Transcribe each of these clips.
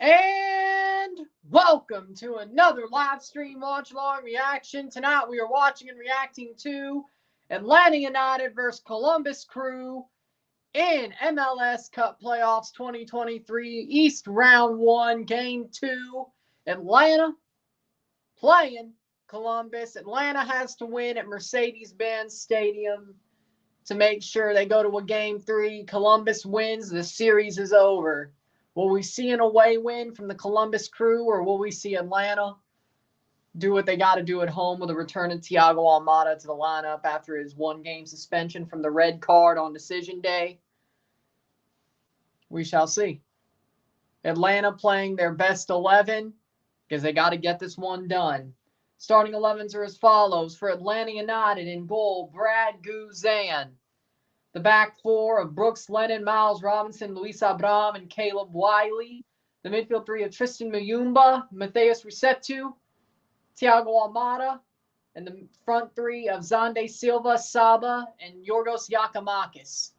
And welcome to another live stream watch-along reaction. Tonight we are watching and reacting to Atlanta United versus Columbus Crew in MLS Cup Playoffs 2023 East Round 1, Game 2. Atlanta playing Columbus. Atlanta has to win at Mercedes-Benz Stadium to make sure they go to a Game 3. Columbus wins, the series is over. Will we see an away win from the Columbus Crew, or will we see Atlanta do what they got to do at home with a return of Thiago Almada to the lineup after his one-game suspension from the red card on decision day? We shall see. Atlanta playing their best 11 because they got to get this one done. Starting 11s are as follows. For Atlanta United, in goal, Brad Guzan. The back four of Brooks Lennon, Miles Robinson, Luis Abram, and Caleb Wiley. The midfield three of Tristan Mayumba, Matheus Rossetto, Thiago Almada. And the front three of Xande Silva, Saba, and Yorgos Giakoumakis.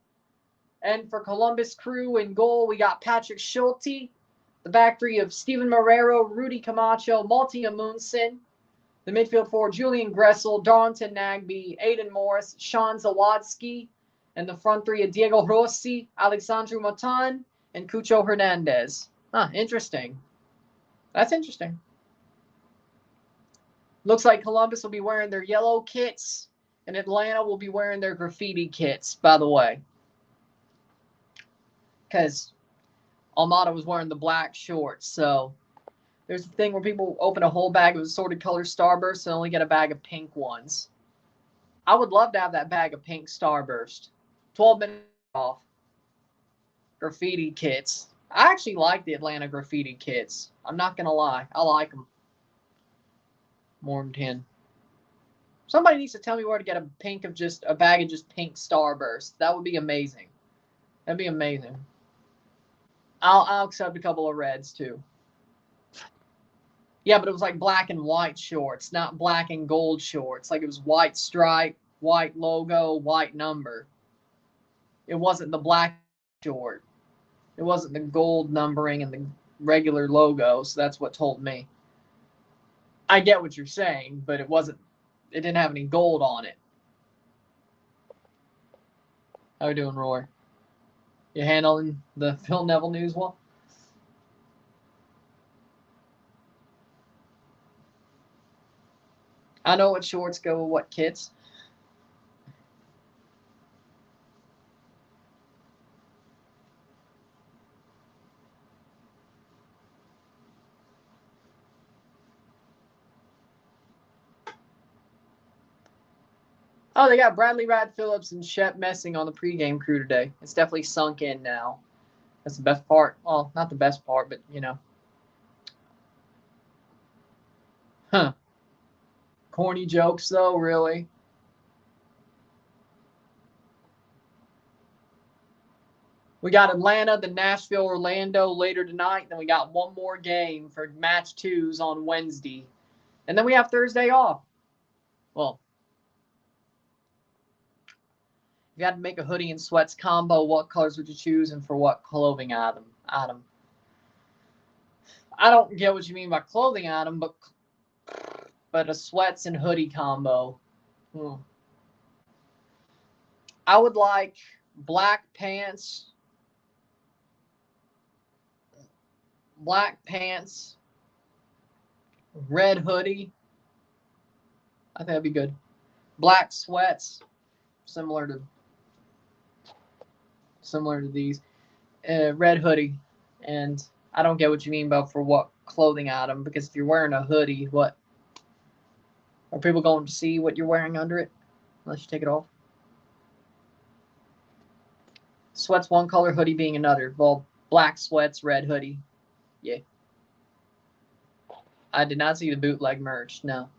And for Columbus Crew in goal, we got Patrick Schulte. The back three of Steven Marrero, Rudy Camacho, Malti Amundsen. The midfield four, Julian Gressel, Darlington Nagbe, Aiden Morris, Sean Zawadzki. And the front three of Diego Rossi, Alexandru Matan, and Cucho Hernandez. Interesting. That's interesting. Looks like Columbus will be wearing their yellow kits, and Atlanta will be wearing their graffiti kits, by the way. Because Almada was wearing the black shorts, so there's a thing where people open a whole bag of assorted color Starburst and only get a bag of pink ones. I would love to have that bag of pink Starburst. 12 minutes off. Graffiti kits. I actually like the Atlanta graffiti kits. I'm not going to lie. I like them. More than 10. Somebody needs to tell me where to get a bag of just pink Starburst. That would be amazing. That'd be amazing. I'll accept a couple of reds too. Yeah, but it was like black and white shorts, not black and gold shorts. Like it was white stripe, white logo, white number. It wasn't the black short. It wasn't the gold numbering and the regular logo, so that's what told me. I get what you're saying, but it didn't have any gold on it. How you doing, Roy? You handling the Phil Neville news well? I know what shorts go with what kits. Oh, they got Bradley Rad Phillips and Shep Messing on the pregame crew today. It's definitely sunk in now. That's the best part. Well, not the best part, but, you know. Huh. Corny jokes, though, really. We got Atlanta, then Nashville, Orlando later tonight. Then we got one more game for match 2s on Wednesday. And then we have Thursday off. Well, if you had to make a hoodie and sweats combo, what colors would you choose and for what clothing item? I don't get what you mean by clothing item, but a sweats and hoodie combo. I would like black pants, red hoodie. I think that'd be good. Black sweats, similar to these. Red hoodie, and I don't get what you mean by for what clothing item, because if you're wearing a hoodie, what are people going to see what you're wearing under it unless you take it off? Sweats one color, hoodie being another. Well, black sweats, red hoodie. Yeah. I did not see the bootleg merch. No.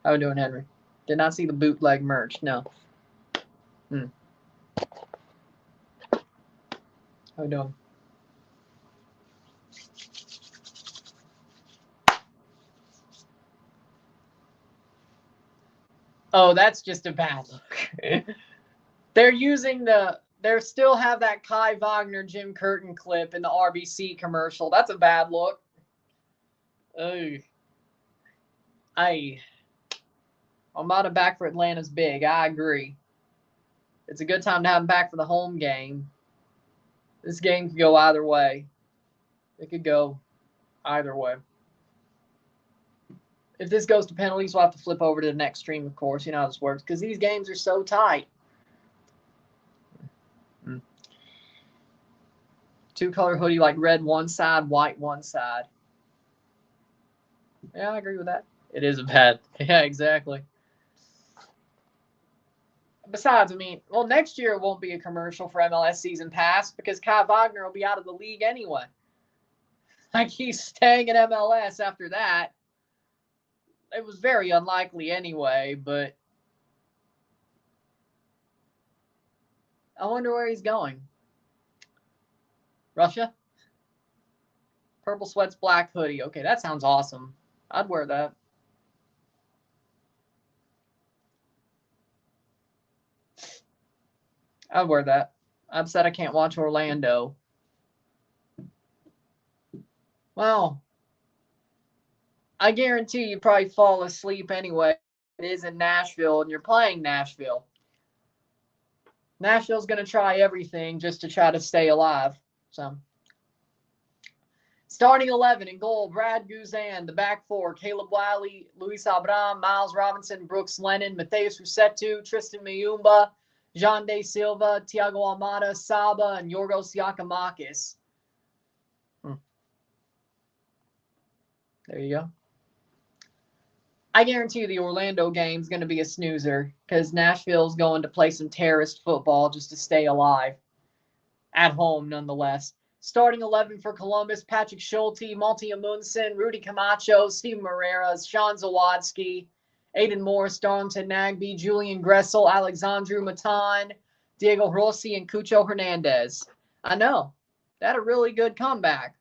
How are we doing, Henry? Did not see the bootleg merch. No. How are we doing? Oh, that's just a bad look. They're using the they still have that Kai Wagner, Jim Curtin clip in the RBC commercial. That's a bad look. Almada back for Atlanta's big. I agree. It's a good time to have him back for the home game. This game could go either way. It could go either way. If this goes to penalties, we'll have to flip over to the next stream, of course. You know how this works, because these games are so tight. Two-color hoodie, like red one side, white one side. Yeah, I agree with that. It is a bad. Yeah, exactly. Besides, I mean, well, next year it won't be a commercial for MLS Season Pass because Kai Wagner will be out of the league anyway. Like, he's staying in MLS after that. It was very unlikely anyway, but I wonder where he's going. Russia? Purple sweats, black hoodie. Okay, that sounds awesome. I'd wear that. I'd wear that. I'm upset I can't watch Orlando. Well, I guarantee you probably fall asleep anyway. It is in Nashville, and you're playing Nashville. Nashville's going to try everything just to try to stay alive. So, starting 11 in goal, Brad Guzan. The back four, Caleb Wiley, Luis Abram, Miles Robinson, Brooks Lennon, Mateus Rossetto, Tristan Mayumba, Jean De Silva, Thiago Almada, Saba, and Yorgos Giacomakis. There you go. I guarantee you the Orlando game's going to be a snoozer because Nashville's going to play some terrorist football just to stay alive. At home, nonetheless. Starting 11 for Columbus, Patrick Schulte, Malti Amundsen, Rudy Camacho, Steven Moreira, Sean Zawadzki, Aiden Morris, Darlington Nagbe, Julian Gressel, Alexandru Matan, Diego Rossi, and Cucho Hernandez. I know. They had a really good comeback.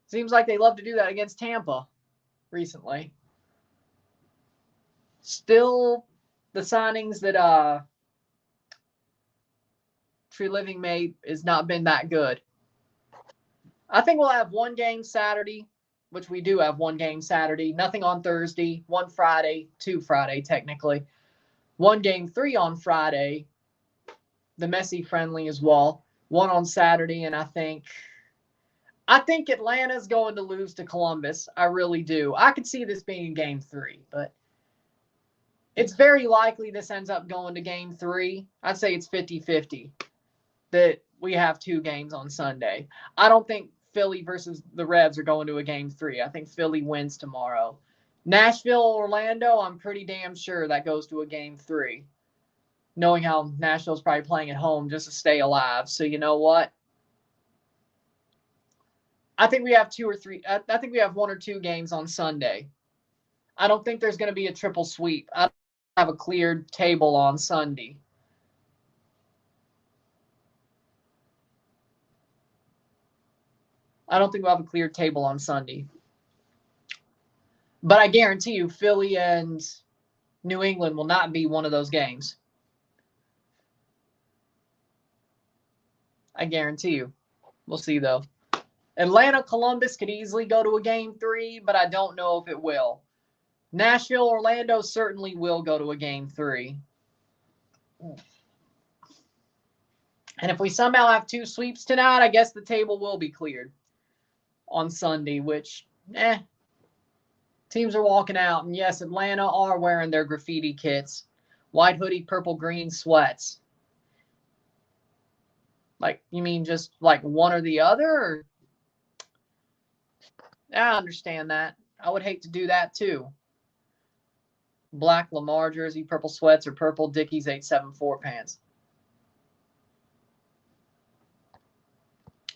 Seems like they love to do that against Tampa recently. Still, the signings that Tree Living made has not been that good. I think we'll have one game Saturday, which we do have one game Saturday. Nothing on Thursday. One Friday. Two Friday, technically. One game 3 on Friday. The Messi friendly as well. One on Saturday, and I think Atlanta's going to lose to Columbus. I really do. I could see this being game 3, but it's very likely this ends up going to game 3. I'd say it's 50-50 that we have 2 games on Sunday. I don't think Philly versus the Revs are going to a game 3. I think Philly wins tomorrow. Nashville, Orlando, I'm pretty damn sure that goes to a game 3. Knowing how Nashville's probably playing at home just to stay alive. So you know what? I think we have 2 or 3. I think we have 1 or 2 games on Sunday. I don't think there's going to be a triple sweep. I don't have a cleared table on Sunday. I don't think we'll have a cleared table on Sunday. But I guarantee you, Philly and New England will not be one of those games. I guarantee you. We'll see, though. Atlanta, Columbus could easily go to a game 3, but I don't know if it will. Nashville, Orlando certainly will go to a game 3. And if we somehow have 2 sweeps tonight, I guess the table will be cleared on Sunday, which, teams are walking out. And yes, Atlanta are wearing their graffiti kits. White hoodie, purple, green sweats. Like, you mean just like one or the other? Or? I understand that. I would hate to do that too. Black Lamar jersey, purple sweats, or purple Dickies 874 pants.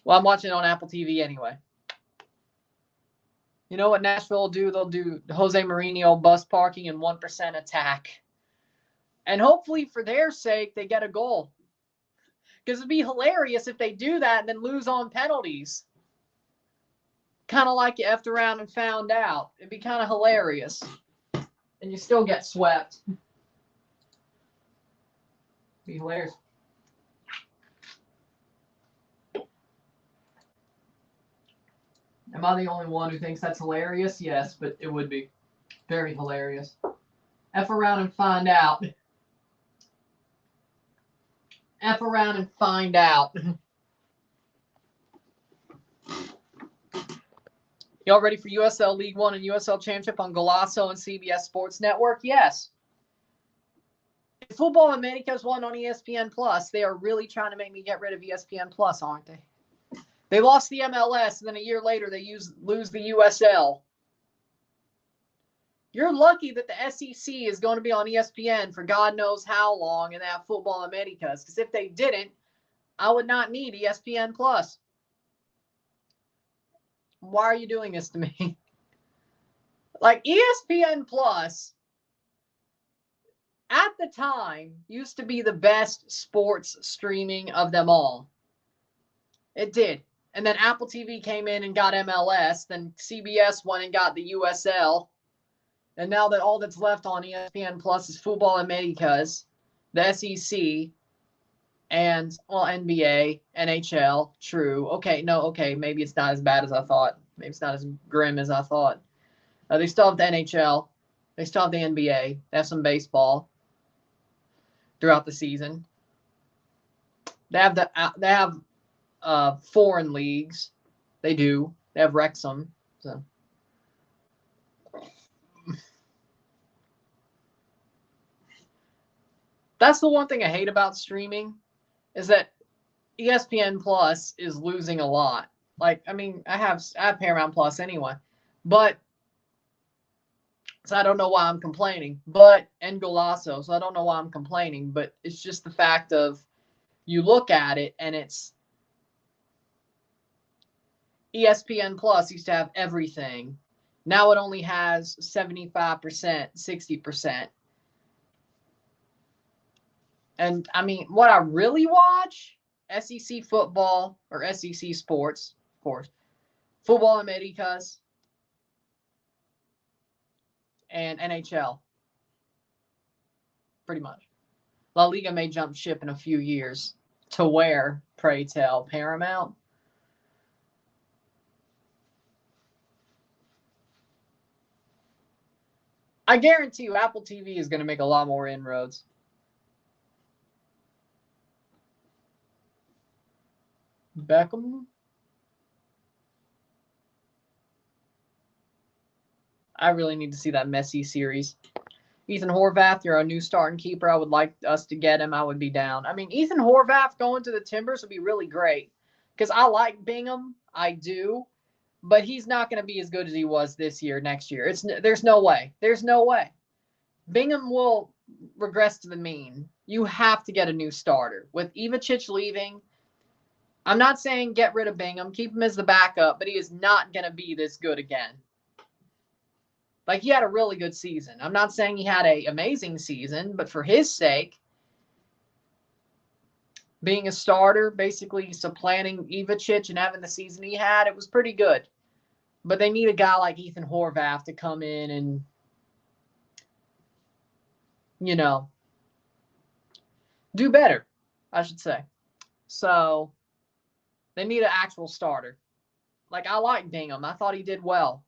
Well, I'm watching it on Apple TV anyway. You know what Nashville will do? They'll do Jose Mourinho bus parking and 1% attack. And hopefully for their sake, they get a goal. Because it'd be hilarious if they do that and then lose on penalties. Kind of like you effed around and found out. It'd be kind of hilarious. And you still get swept. Be hilarious. Am I the only one who thinks that's hilarious? Yes, but it would be very hilarious. F around and find out. F around and find out. Y'all ready for USL League One and USL Championship on Golasso and CBS Sports Network? Yes. If Football Americas won on ESPN Plus, they are really trying to make me get rid of ESPN Plus, aren't they? They lost the MLS, and then a year later they lose the USL. You're lucky that the SEC is going to be on ESPN for God knows how long and have Football Americas. Because if they didn't, I would not need ESPN Plus. Why are you doing this to me? Like, ESPN Plus, at the time, used to be the best sports streaming of them all. It did. And then Apple TV came in and got MLS. Then CBS went and got the USL. And now that all that's left on ESPN Plus is Football Americas, the SEC, and, well, NBA, NHL, true. Okay, maybe it's not as bad as I thought. Maybe it's not as grim as I thought. They still have the NHL. They still have the NBA. They have some baseball throughout the season. They have foreign leagues. They do. They have Wrexham. So that's the one thing I hate about streaming is that ESPN Plus is losing a lot. Like, I mean, I have Paramount Plus anyway, but so I don't know why I'm complaining. And Golasso, so I don't know why I'm complaining. But it's just the fact of you look at it and it's ESPN Plus used to have everything. Now it only has 75%, 60%. And I mean, what I really watch, SEC football or SEC sports, of course, Football Americas, and NHL. Pretty much. La Liga may jump ship in a few years. To where, pray tell, Paramount? I guarantee you Apple TV is going to make a lot more inroads. Beckham? I really need to see that Messi series. Ethan Horvath, you're a new starting keeper. I would like us to get him. I would be down. I mean, Ethan Horvath going to the Timbers would be really great because I like Bingham. I do. But he's not going to be as good as he was this year, next year. There's no way. There's no way. Bingham will regress to the mean. You have to get a new starter. With Yeezus leaving, I'm not saying get rid of Bingham. Keep him as the backup, but he is not going to be this good again. Like, he had a really good season. I'm not saying he had an amazing season, but for his sake, being a starter, basically supplanting Yeezus and having the season he had, it was pretty good. But they need a guy like Ethan Horvath to come in and, you know, do better, I should say. So they need an actual starter. Like, I like Bingham. I thought he did well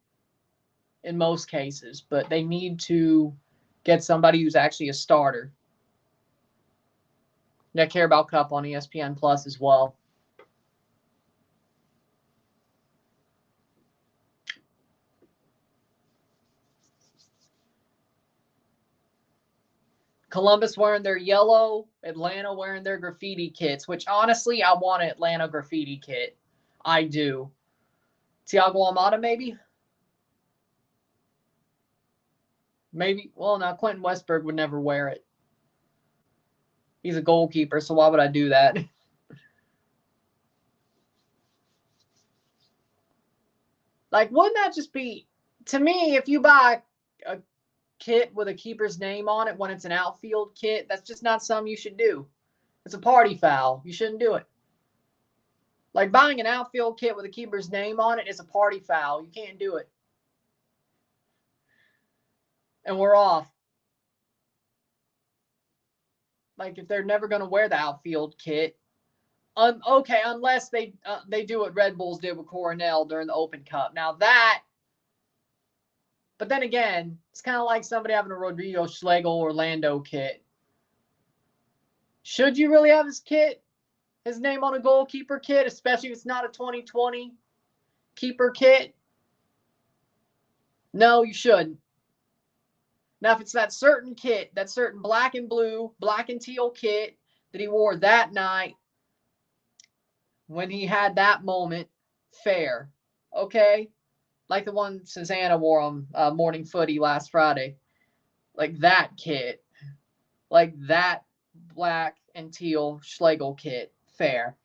in most cases, but they need to get somebody who's actually a starter. That Carabao Cup on ESPN Plus as well. Columbus wearing their yellow, Atlanta wearing their graffiti kits, which honestly, I want an Atlanta graffiti kit. I do. Thiago Almada, maybe? Maybe. Well, no, Quentin Westberg would never wear it. He's a goalkeeper, so why would I do that? Like, wouldn't that just be, to me, if you buy a kit with a keeper's name on it when it's an outfield kit, that's just not something you should do. It's a party foul. You shouldn't do it. Like, buying an outfield kit with a keeper's name on it is a party foul. You can't do it. And we're off. Like, if they're never going to wear the outfield kit, Okay, unless they do what Red Bulls did with Coronel during the Open Cup. Now that, but then again, it's kind of like somebody having a Rodrigo Schlegel Orlando kit. Should you really have his name on a goalkeeper kit, especially if it's not a 2020 keeper kit? No, you shouldn't. Now, if it's that certain kit, that certain black and blue, black and teal kit that he wore that night when he had that moment, fair. Okay? Like the one Susanna wore on Morning Footy last Friday. Like that kit. Like that black and teal Schlegel kit, fair.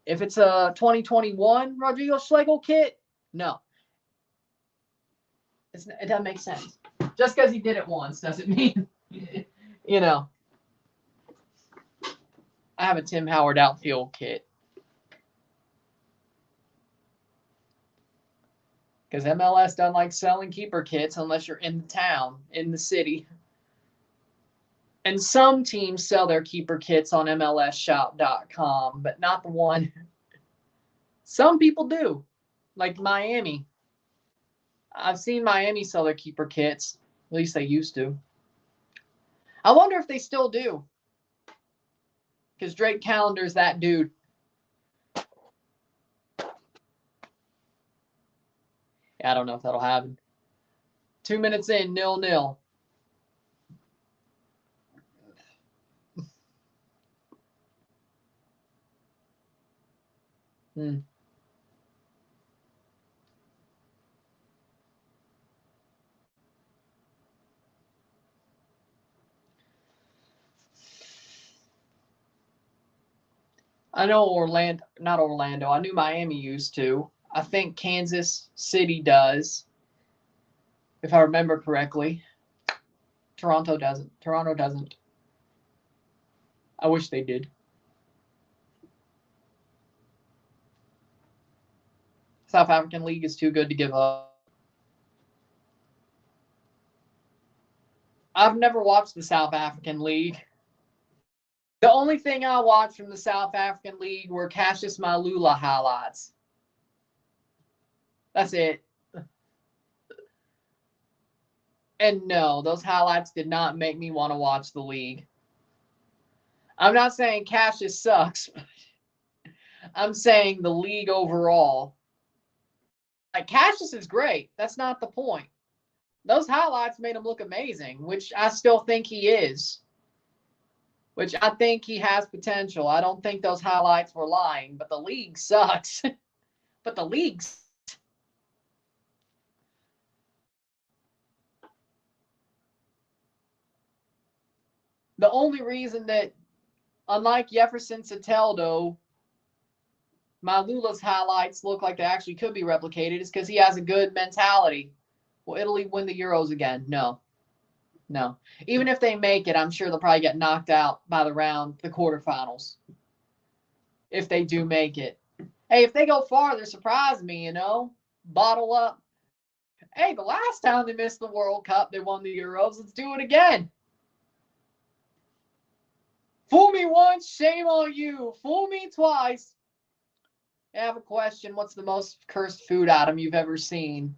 If it's a 2021 Rodrigo Schlegel kit, no. It doesn't make sense. Just because he did it once doesn't mean, you know. I have a Tim Howard outfield kit. Because MLS doesn't like selling keeper kits unless you're in the town, in the city. And some teams sell their keeper kits on MLSshop.com, but not the one. Some people do, like Miami. I've seen Miami sell their keeper kits. At least they used to. I wonder if they still do. Because Drake Calendar's that dude. I don't know if that'll happen. 2 minutes in, 0-0. I know not Orlando. I knew Miami used to. I think Kansas City does, if I remember correctly. Toronto doesn't. I wish they did. South African League is too good to give up. I've never watched the South African League. The only thing I watched from the South African League were Cassius Malula highlights. That's it. And no, those highlights did not make me want to watch the league. I'm not saying Cassius sucks, but I'm saying the league overall. Like, Cassius is great. That's not the point. Those highlights made him look amazing, which I still think he is. Which I think he has potential. I don't think those highlights were lying, but the league sucks. But the league's. The only reason that, unlike Jefferson Soteldo, Malula's highlights look like they actually could be replicated is because he has a good mentality. Will Italy win the Euros again? No. Even if they make it, I'm sure they'll probably get knocked out by the quarterfinals. If they do make it. Hey, if they go farther, surprise me, Bottle up. Hey, the last time they missed the World Cup, they won the Euros. Let's do it again. Fool me once, shame on you. Fool me twice. I have a question. What's the most cursed food item you've ever seen?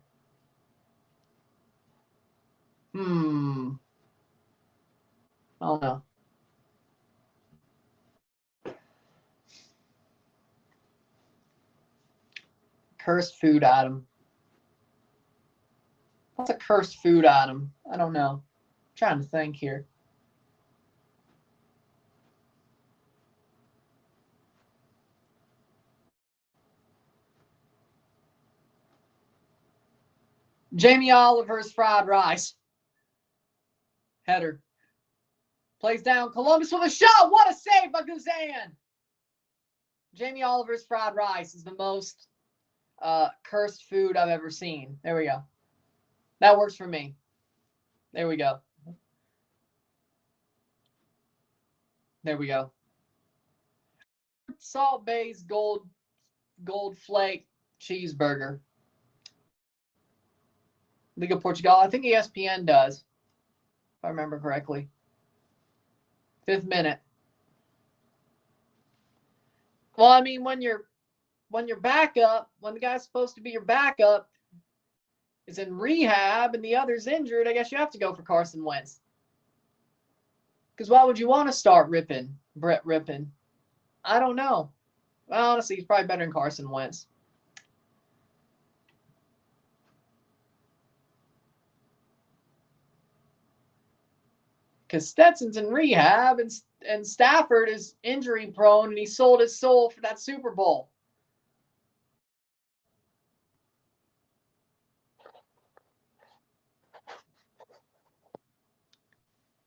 I don't know. Cursed food item. What's a cursed food item? I don't know. I'm trying to think here. Jamie Oliver's fried rice. Header. Plays down Columbus with a shot. What a save by Ozan. Jamie Oliver's fried rice is the most cursed food I've ever seen. There we go. That works for me. There we go. Salt Bay's gold flake cheeseburger. Liga Portugal. I think ESPN does, if I remember correctly. 5th minute. Well, I mean, when your backup, when the guy's supposed to be your backup is in rehab and the other's injured, I guess you have to go for Carson Wentz. Because why would you want to start Brett Rippon? I don't know. Well, honestly, he's probably better than Carson Wentz. Because Stetson's in rehab and Stafford is injury prone and he sold his soul for that Super Bowl.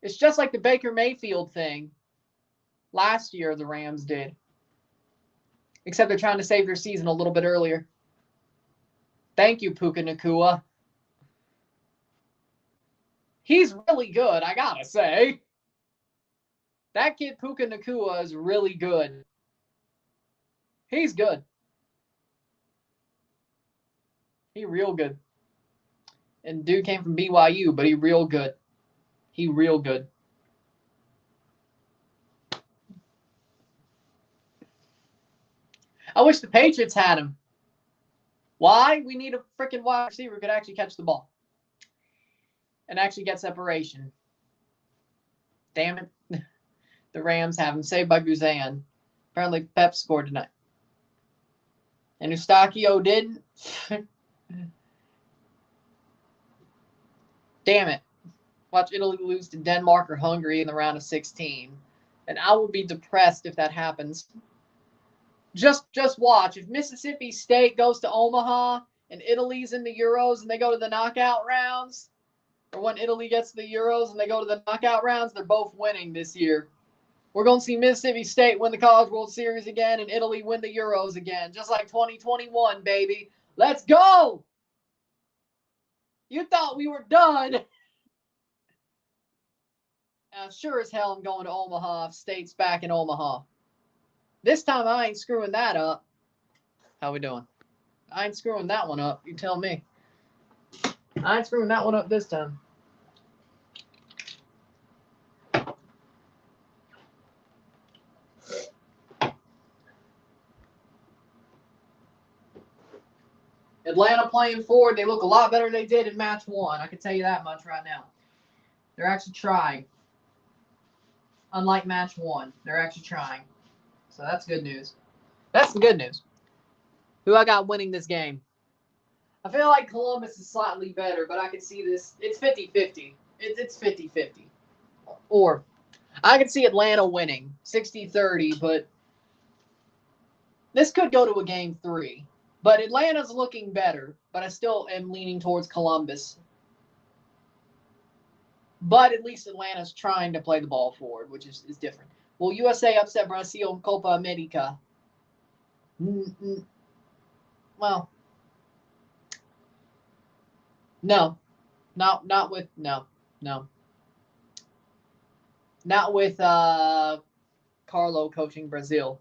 It's just like the Baker Mayfield thing last year the Rams did. Except they're trying to save their season a little bit earlier. Thank you, Puka Nacua. He's really good, I gotta say. That kid Puka Nacua is really good. He's good. He real good. And dude came from BYU, but he real good. He real good. I wish the Patriots had him. Why? We need a freaking wide receiver who could actually catch the ball. And actually get separation. Damn it. The Rams have him. Saved by Ozan. Apparently Pep scored tonight. And Eustachio didn't. Damn it. Watch Italy lose to Denmark or Hungary in the round of 16. And I will be depressed if that happens. Just watch. If Mississippi State goes to Omaha and Italy's in the Euros and they go to the knockout rounds, or when Italy gets to the Euros and they go to the knockout rounds, they're both winning this year. We're going to see Mississippi State win the College World Series again and Italy win the Euros again, just like 2021, baby. Let's go! You thought we were done. Sure as hell I'm going to Omaha if State's back in Omaha. This time I ain't screwing that up. How we doing? I ain't screwing that one up. You tell me. I ain't screwing that one up this time. Atlanta playing forward. They look a lot better than they did in match 1. I can tell you that much right now. They're actually trying. Unlike match 1, they're actually trying. So that's good news. That's the good news. Who I got winning this game? I feel like Columbus is slightly better, but I can see this. It's 50-50. It's 50-50. Or I can see Atlanta winning 60-30, but this could go to a game 3. But Atlanta's looking better, but I still am leaning towards Columbus. But at least Atlanta's trying to play the ball forward, which is different. Will USA upset Brazil in Copa America? Well, no. Not with Not with Carlo coaching Brazil.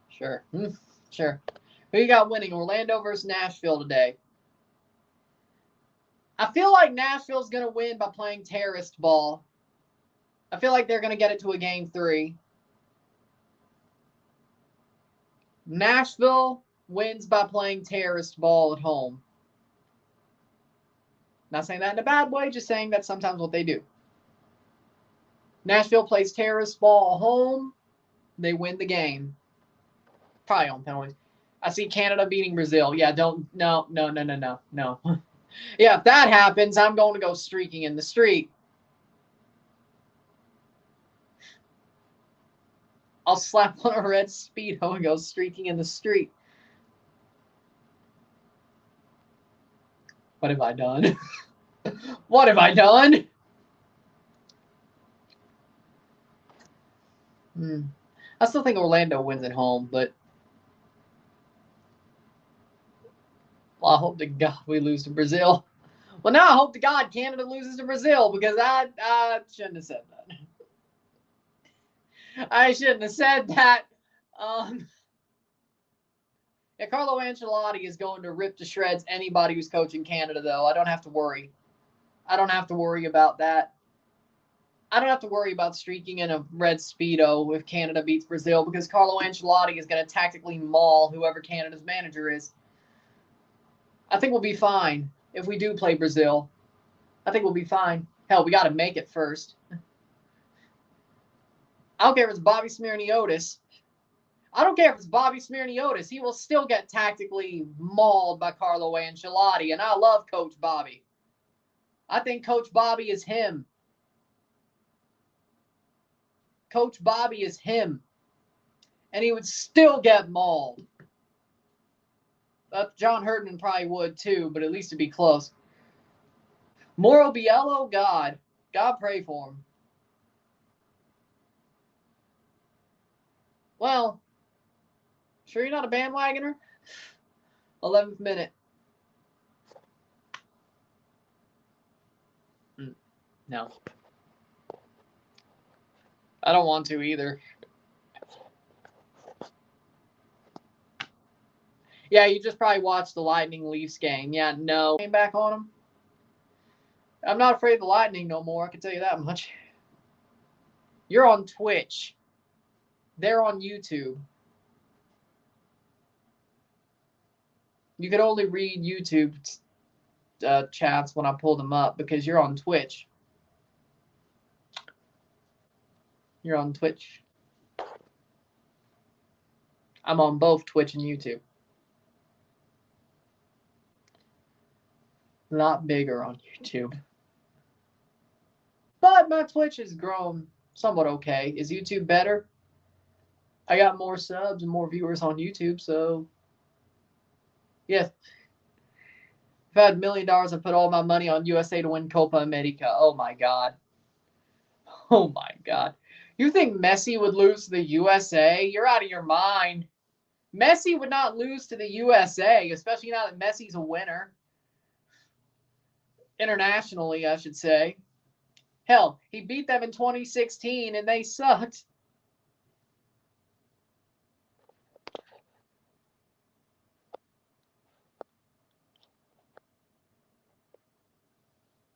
Sure. Sure. Who you got winning? Orlando versus Nashville today. I feel like Nashville's going to win by playing terrorist ball. I feel like they're going to get it to a game 3. Nashville wins by playing terrorist ball at home. Not saying that in a bad way, just saying that's sometimes what they do. Nashville plays terrorist ball at home. They win the game. Probably on penalties. I see Canada beating Brazil. Yeah, no. Yeah, if that happens, I'm going to go streaking in the street. I'll slap on a red Speedo and go streaking in the street. What have I done? What have I done? I still think Orlando wins at home, but well, I hope to God we lose to Brazil. Well, now I hope to God Canada loses to Brazil because I shouldn't have said that. I shouldn't have said that. Yeah, Carlo Ancelotti is going to rip to shreds anybody who's coaching Canada, though. I don't have to worry. I don't have to worry about that. I don't have to worry about streaking in a red Speedo if Canada beats Brazil because Carlo Ancelotti is going to tactically maul whoever Canada's manager is. I think we'll be fine if we do play Brazil. I think we'll be fine. Hell, we got to make it first. I don't care if it's Bobby Smirniotis. I don't care if it's Bobby Smirniotis. He will still get tactically mauled by Carlo Ancelotti, and I love Coach Bobby. I think Coach Bobby is him. Coach Bobby is him. And he would still get mauled. John Herdman probably would too, but at least it'd be close. Mauro Biello, God pray for him. Well, sure you're not a bandwagoner? 11th minute. No. I don't want to either. Yeah, you just probably watched the Lightning Leafs game. Yeah, no. Came back on them. I'm not afraid of the Lightning no more, I can tell you that much. You're on Twitch. They're on YouTube. You could only read YouTube chats when I pull them up because you're on Twitch. You're on Twitch. I'm on both Twitch and YouTube. A lot bigger on YouTube. But my Twitch has grown somewhat okay. Is YouTube better? I got more subs and more viewers on YouTube, so yes. If I had $1 million, I'd put all my money on USA to win Copa America. Oh my God. Oh my God. You think Messi would lose to the USA? You're out of your mind. Messi would not lose to the USA, especially now that Messi's a winner. Internationally, I should say. Hell, he beat them in 2016 and they sucked.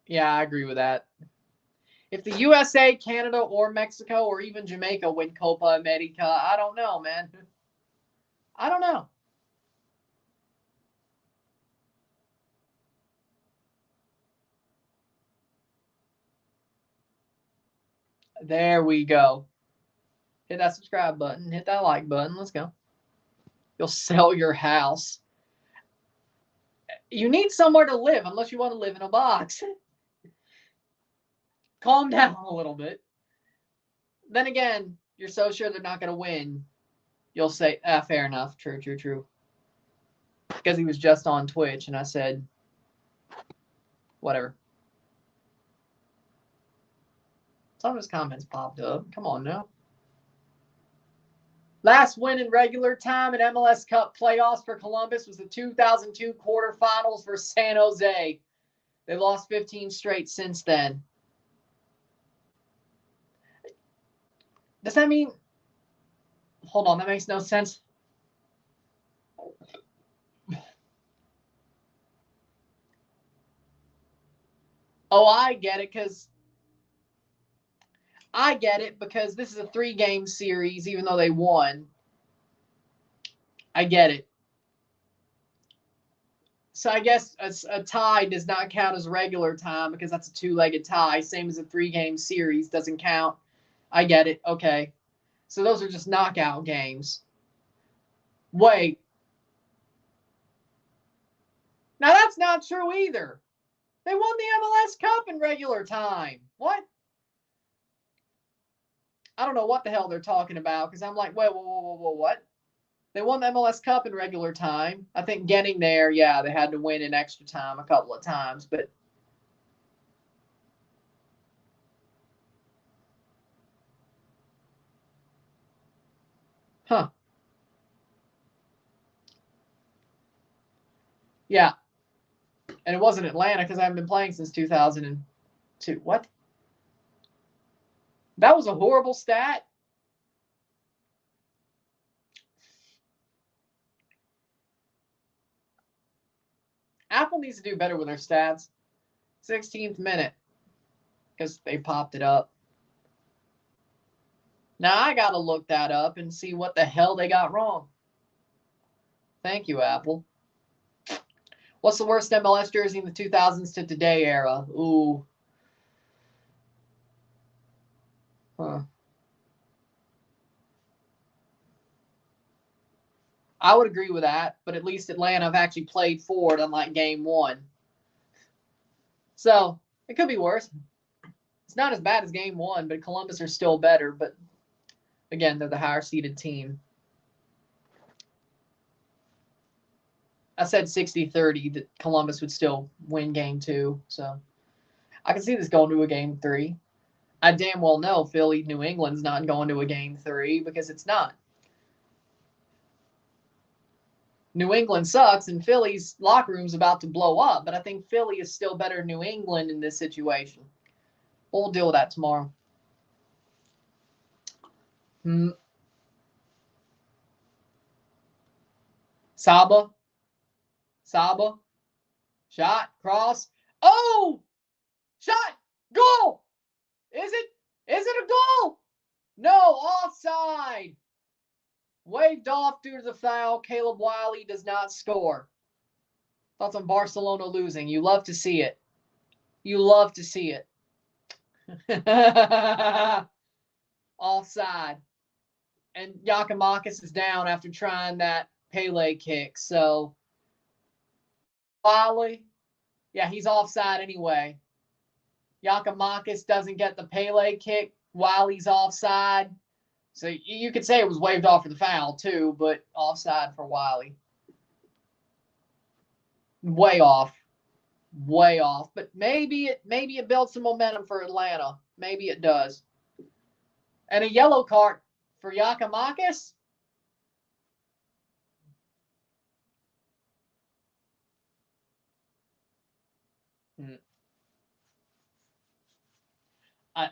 Yeah, I agree with that. If the USA, Canada, or Mexico, or even Jamaica win Copa America, I don't know, man. I don't know. There we go. Hit that subscribe button. Hit that like button. Let's go. You'll sell your house. You need somewhere to live unless you want to live in a box. Calm down a little bit. Then again, you're so sure they're not going to win. You'll say, fair enough. True. Because he was just on Twitch and I said, whatever. Some of his comments popped up. Come on now. Last win in regular time in MLS Cup playoffs for Columbus was the 2002 quarterfinals for San Jose. They lost 15 straight since then. Does that mean... Hold on, that makes no sense. Oh, I get it because this is a 3-game series, even though they won. I get it. So I guess a tie does not count as regular time because that's a 2-legged tie. Same as a 3-game series doesn't count. I get it. Okay. So those are just knockout games. Wait. Now that's not true either. They won the MLS Cup in regular time. What? I don't know what the hell they're talking about because I'm like, wait, whoa, what? They won the MLS Cup in regular time. I think getting there, yeah, they had to win in extra time a couple of times, but huh. Yeah. And it wasn't Atlanta because I haven't been playing since 2002. What? That was a horrible stat. Apple needs to do better with their stats. 16th minute because they popped it up. Now I got to look that up and see what the hell they got wrong. Thank you, Apple. What's the worst MLS jersey in the 2000s to today era? Ooh. Huh. I would agree with that, but at least Atlanta have actually played forward unlike game one. So it could be worse. It's not as bad as game one, but Columbus are still better. But again, they're the higher seeded team. I said 60-30 that Columbus would still win game two. So I can see this going to a game three. I damn well know Philly, New England's not going to a game three because it's not. New England sucks and Philly's locker room's about to blow up, but I think Philly is still better than New England in this situation. We'll deal with that tomorrow. Saba. Shot. Cross. Oh! Shot! Goal! Is it a goal? No, offside. Waved off due to the foul. Caleb Wiley does not score. Thoughts on Barcelona losing? You love to see it. Offside. And Giakoumakis is down after trying that Pele kick. So, Wiley, yeah, he's offside anyway. Giakoumakis doesn't get the Pele kick. Wiley's offside. So you could say it was waved off for the foul too, but offside for Wiley. Way off. But maybe it builds some momentum for Atlanta. Maybe it does. And a yellow card for Giakoumakis.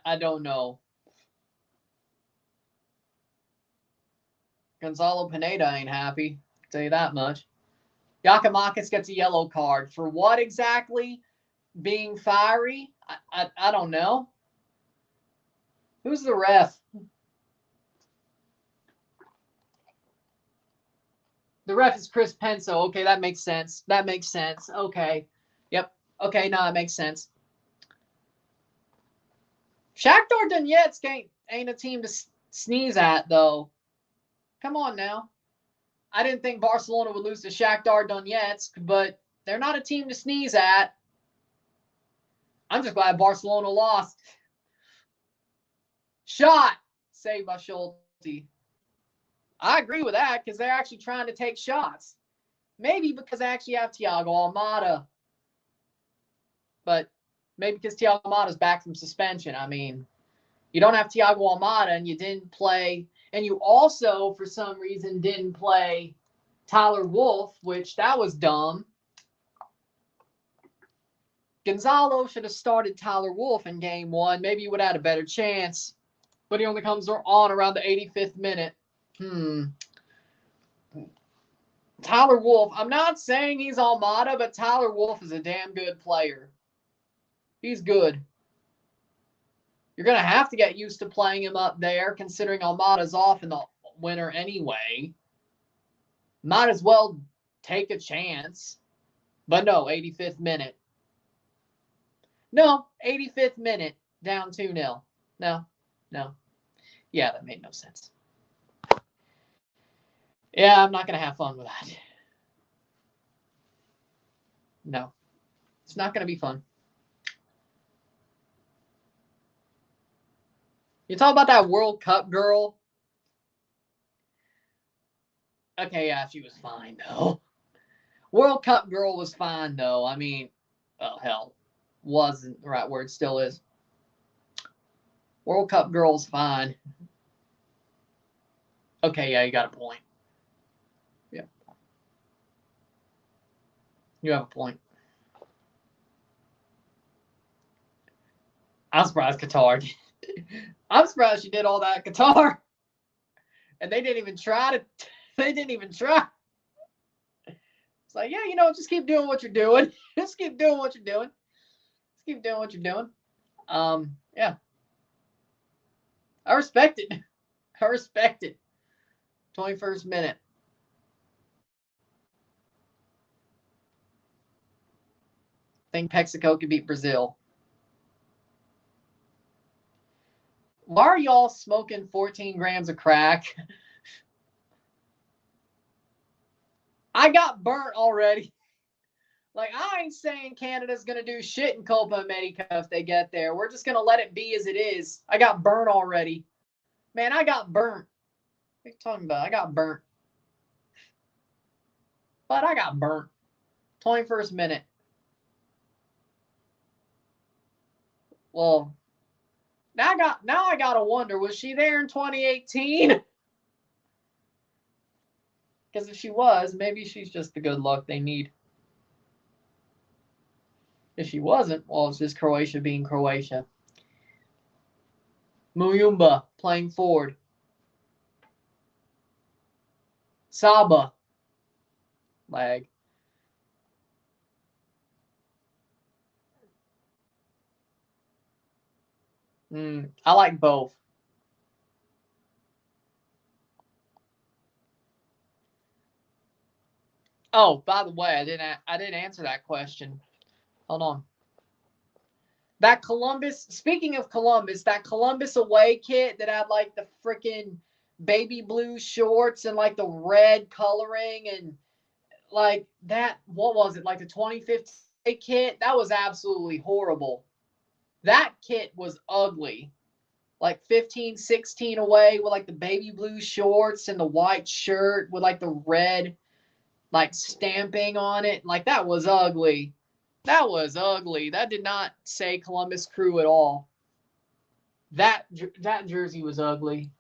I don't know. Gonzalo Pineda ain't happy. I'll tell you that much. Giakoumakis gets a yellow card. For what exactly? Being fiery? I don't know. Who's the ref? The ref is Chris Penso. Okay, that makes sense. Okay. Yep. Okay, no, that makes sense. Shakhtar Donetsk ain't a team to sneeze at, though. Come on now. I didn't think Barcelona would lose to Shakhtar Donetsk, but they're not a team to sneeze at. I'm just glad Barcelona lost. Shot. Saved by Schulte. I agree with that because they're actually trying to take shots. Maybe because they actually have Thiago Almada. But maybe because Thiago Almada's back from suspension. I mean, you don't have Thiago Almada and you didn't play. And you also, for some reason, didn't play Tyler Wolff, which that was dumb. Gonzalo should have started Tyler Wolff in game one. Maybe he would have had a better chance. But he only comes on around the 85th minute. Tyler Wolff, I'm not saying he's Almada, but Tyler Wolff is a damn good player. He's good. You're going to have to get used to playing him up there, considering Almada's off in the winter anyway. Might as well take a chance. But no, 85th minute. No, 85th minute, down 2-0. No. Yeah, that made no sense. Yeah, I'm not going to have fun with that. No, it's not going to be fun. You talk about that World Cup girl. Okay, yeah, she was fine, though. World Cup girl was fine, though. I mean, well, hell, wasn't the right word, still is. World Cup girl's fine. Okay, yeah, you got a point. Yeah. You have a point. I'm surprised Qatar. I'm surprised she did all that Qatar. And they didn't even try. It's like, yeah, just keep doing what you're doing. Yeah. I respect it. I respect it. 21st minute. I think Mexico could beat Brazil. Why are y'all smoking 14 grams of crack? I got burnt already. Like, I ain't saying Canada's going to do shit in Copa America if they get there. We're just going to let it be as it is. I got burnt already. Man, I got burnt. What are you talking about? I got burnt. But I got burnt. 21st minute. Well, now I gotta wonder, was she there in 2018? Because if she was, maybe she's just the good luck they need. If she wasn't, well, it's just Croatia being Croatia. Muyumba playing forward. Saba. Lag. I like both. Oh, by the way, I didn't answer that question. Hold on. That Columbus, speaking of Columbus, that Columbus away kit that had like the freaking baby blue shorts and like the red coloring and like that, what was it? Like the 2015 kit? That was absolutely horrible. That kit was ugly. Like 15, 16 away with like the baby blue shorts and the white shirt with like the red like stamping on it. Like that was ugly. That was ugly. That did not say Columbus Crew at all. That jersey was ugly.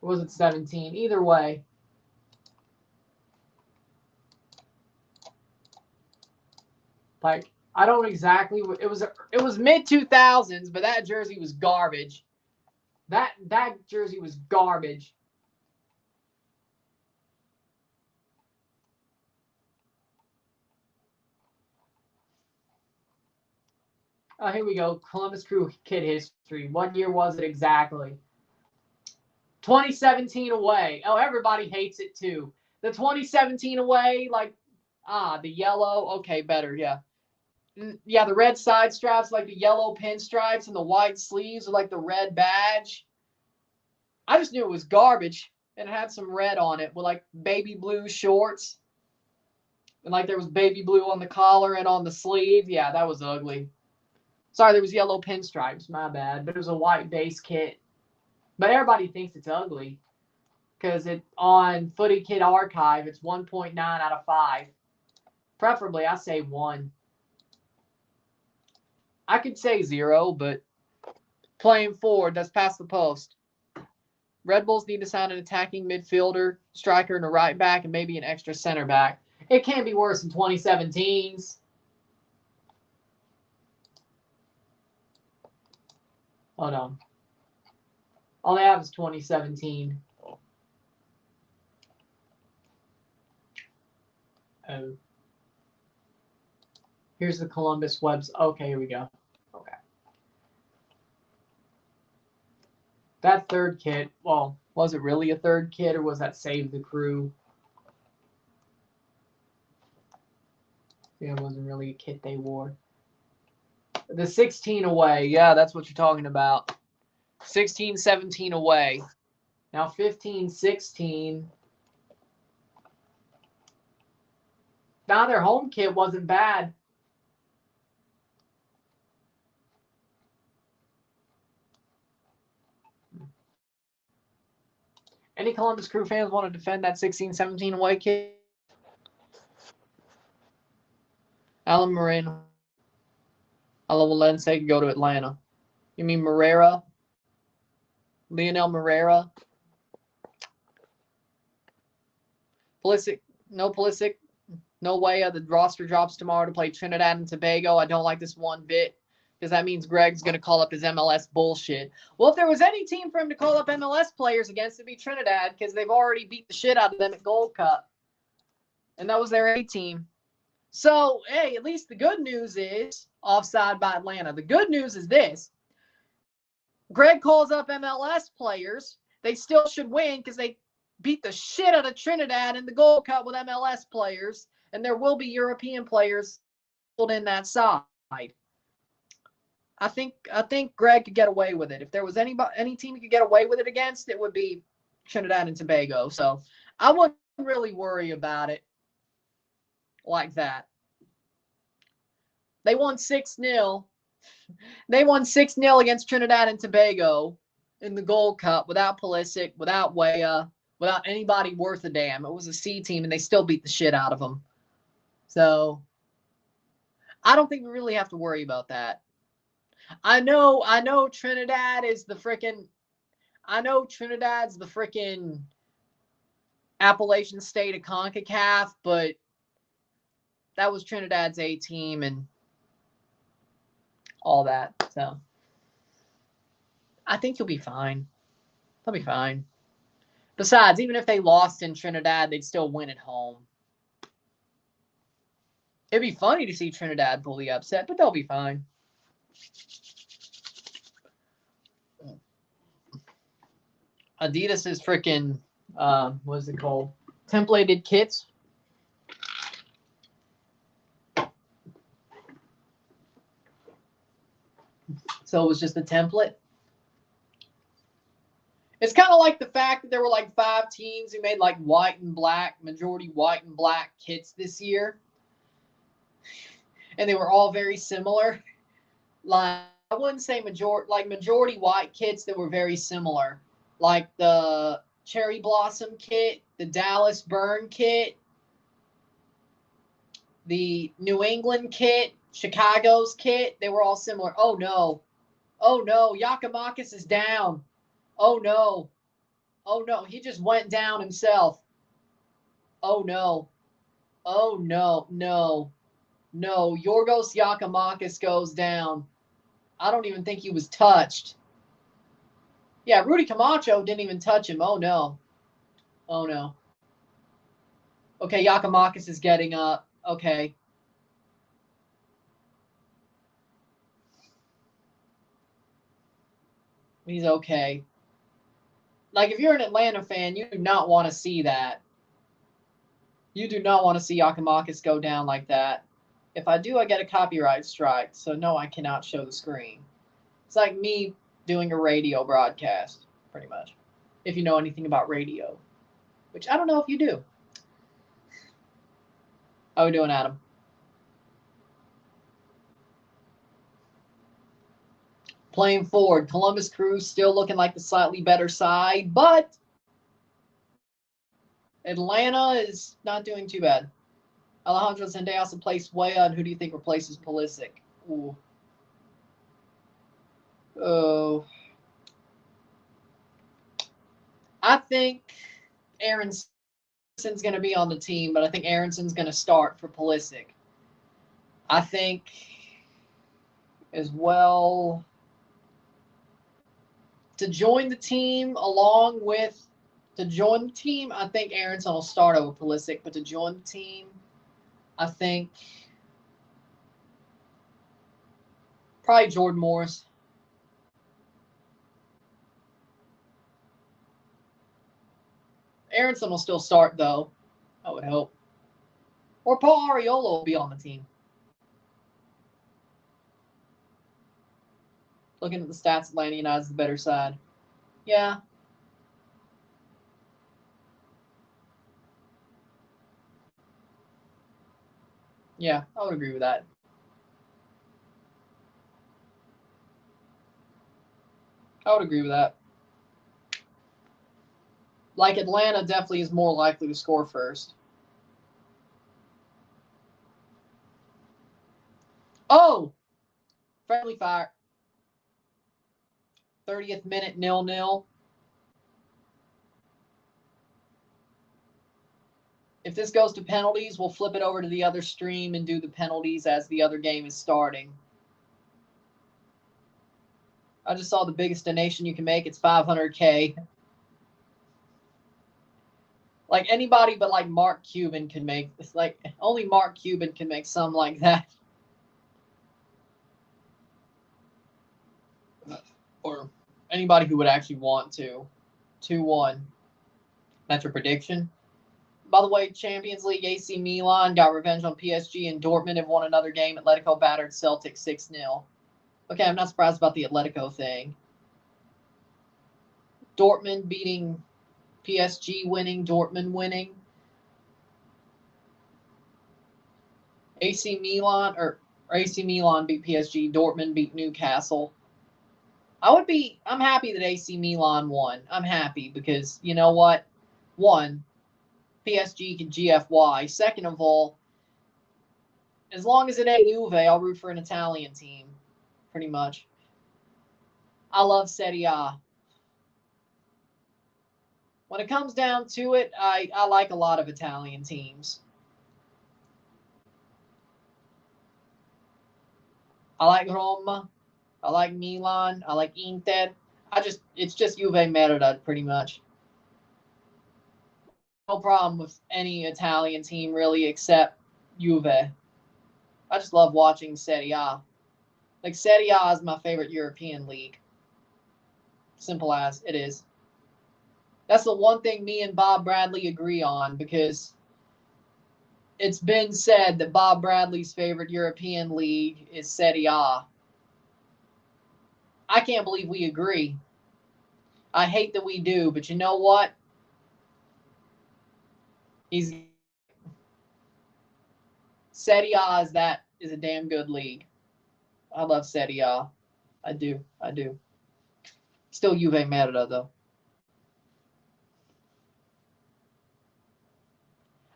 Or was it 17? Either way. Like, I don't exactly. It was mid 2000s, but that jersey was garbage. That jersey was garbage. Oh, here we go. Columbus Crew kit history. What year was it exactly? 2017 away. Oh, everybody hates it too. The 2017 away, like, the yellow. Okay, better, yeah. Yeah, the red side straps, like the yellow pinstripes, and the white sleeves with like the red badge. I just knew it was garbage, and it had some red on it with like baby blue shorts. And like there was baby blue on the collar and on the sleeve. Yeah, that was ugly. Sorry, there was yellow pinstripes. My bad. But it was a white base kit. But everybody thinks it's ugly because it on Footy Kit Archive, it's 1.9 out of 5. Preferably, I say 1. I could say 0, but playing forward, that's past the post. Red Bulls need to sign an attacking midfielder, striker, and a right back, and maybe an extra center back. It can't be worse than 2017's. Hold on. All they have is 2017. Oh. Here's the Columbus webs. Okay, here we go. Okay. That third kit, well, was it really a third kit or was that Save the Crew? Yeah, it wasn't really a kit they wore. The 16 away, yeah, that's what you're talking about. 16, 17 away. Now 15, 16. Now their home kit wasn't bad. Any Columbus Crew fans want to defend that 16, 17 away kit? Alan Moreno. Alan Valencia could go to Atlanta. You mean Moreira? Lionel Moreira? Pulisic? No Pulisic? No way the roster drops tomorrow to play Trinidad and Tobago. I don't like this one bit because that means Greg's going to call up his MLS bullshit. Well, if there was any team for him to call up MLS players against, it'd be Trinidad because they've already beat the shit out of them at Gold Cup. And that was their A team. So, hey, at least the good news is offside by Atlanta. The good news is this. Greg calls up MLS players. They still should win because they beat the shit out of Trinidad in the Gold Cup with MLS players. And there will be European players in that side. I think Greg could get away with it. If there was any team he could get away with it against, it would be Trinidad and Tobago. So I wouldn't really worry about it like that. They won 6-0. They won 6-0 against Trinidad and Tobago in the Gold Cup without Pulisic, without Weah, without anybody worth a damn. It was a C team, and they still beat the shit out of them. So I don't think we really have to worry about that. I know Trinidad is the freaking Trinidad's the freaking Appalachian state of CONCACAF, but that was Trinidad's A team and all that. So I think you'll be fine. They'll be fine. Besides, even if they lost in Trinidad, they'd still win at home. It'd be funny to see Trinidad fully upset, but they'll be fine. Adidas is freaking, what is it called? Templated kits. So it was just a template. It's kind of like the fact that there were like 5 teams who made like majority white and black kits this year. And they were all very similar. Like, I wouldn't say majority white kits that were very similar. Like the Cherry Blossom kit, the Dallas Burn kit, the New England kit, Chicago's kit. They were all similar. Oh, no. Oh, no. Giakoumakis is down. Oh, no. Oh, no. He just went down himself. Oh, no. Oh, no. No. No. Yorgos Giakoumakis goes down. I don't even think he was touched. Yeah, Rudy Camacho didn't even touch him. Oh, no. Oh, no. Okay, Giakoumakis is getting up. Okay. He's okay. Like, if you're an Atlanta fan, you do not want to see that. You do not want to see Giakoumakis go down like that. If I do, I get a copyright strike. So, no, I cannot show the screen. It's like me doing a radio broadcast, pretty much. If you know anything about radio. Which I don't know if you do. How are we doing, Adam? Playing forward. Columbus Crew still looking like the slightly better side, but Atlanta is not doing too bad. Alejandro Zendejas replaced Weah, and who do you think replaces Pulisic? Ooh. Oh. I think Aronson's going to be on the team, but I think Aronson's going to start for Pulisic. I think as well to join the team, I think Aronson will start over Pulisic, but to join the team, I think probably Jordan Morris. Aronson will still start, though, I would hope. Or Paul Arriola will be on the team. Looking at the stats, Atlanta United is the better side. Yeah. Yeah, I would agree with that. I would agree with that. Like, Atlanta definitely is more likely to score first. Oh! Friendly fire. 30th minute, 0-0. If this goes to penalties, we'll flip it over to the other stream and do the penalties as the other game is starting. I just saw the biggest donation you can make. It's $500K. Like anybody but like Mark Cuban could make. It's like only Mark Cuban can make something like that. Or anybody who would actually want to. 2-1. That's your prediction. By the way, Champions League AC Milan got revenge on PSG, and Dortmund have won another game. Atletico battered Celtic 6-0. Okay, I'm not surprised about the Atletico thing. Dortmund beating PSG winning, Dortmund winning. AC Milan beat PSG, Dortmund beat Newcastle. I'm happy that AC Milan won. I'm happy because you know what? One, PSG can GFY. Second of all, as long as it ain't Juve, I'll root for an Italian team. Pretty much. I love Serie A. When it comes down to it, I like a lot of Italian teams. I like Roma. I like Milan. I like Inter. It's just Juve Merida, pretty much. No problem with any Italian team, really, except Juve. I just love watching Serie A. Like, Serie A is my favorite European league. Simple as it is. That's the one thing me and Bob Bradley agree on, because it's been said that Bob Bradley's favorite European league is Serie A. I can't believe we agree. I hate that we do, but you know what? Serie A is a damn good league. I love Serie A. I do. Still Juve Merida, though.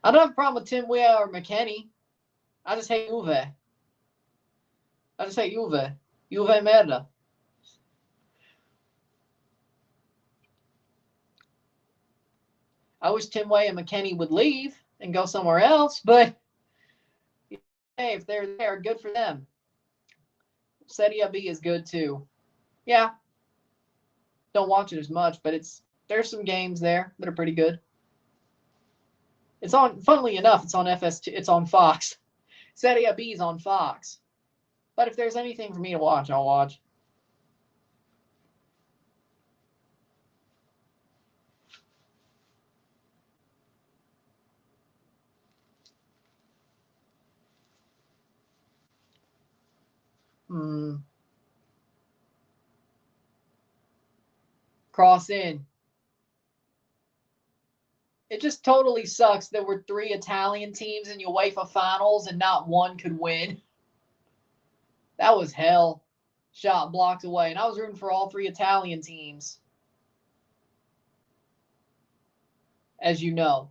I don't have a problem with Tim Weah or McKennie. I just hate Juve. Juve Merida. I wish Tim Weah and McKennie would leave and go somewhere else, but hey, if they're there, good for them. Serie B is good too. Yeah. Don't watch it as much, but there's some games there that are pretty good. It's on, funnily enough, it's on FS2, it's on Fox. Serie B is on Fox. But if there's anything for me to watch, I'll watch. Cross in. It just totally sucks that we're 3 Italian teams in UEFA finals and not one could win. That was hell. Shot blocked away. And I was rooting for all 3 Italian teams. As you know.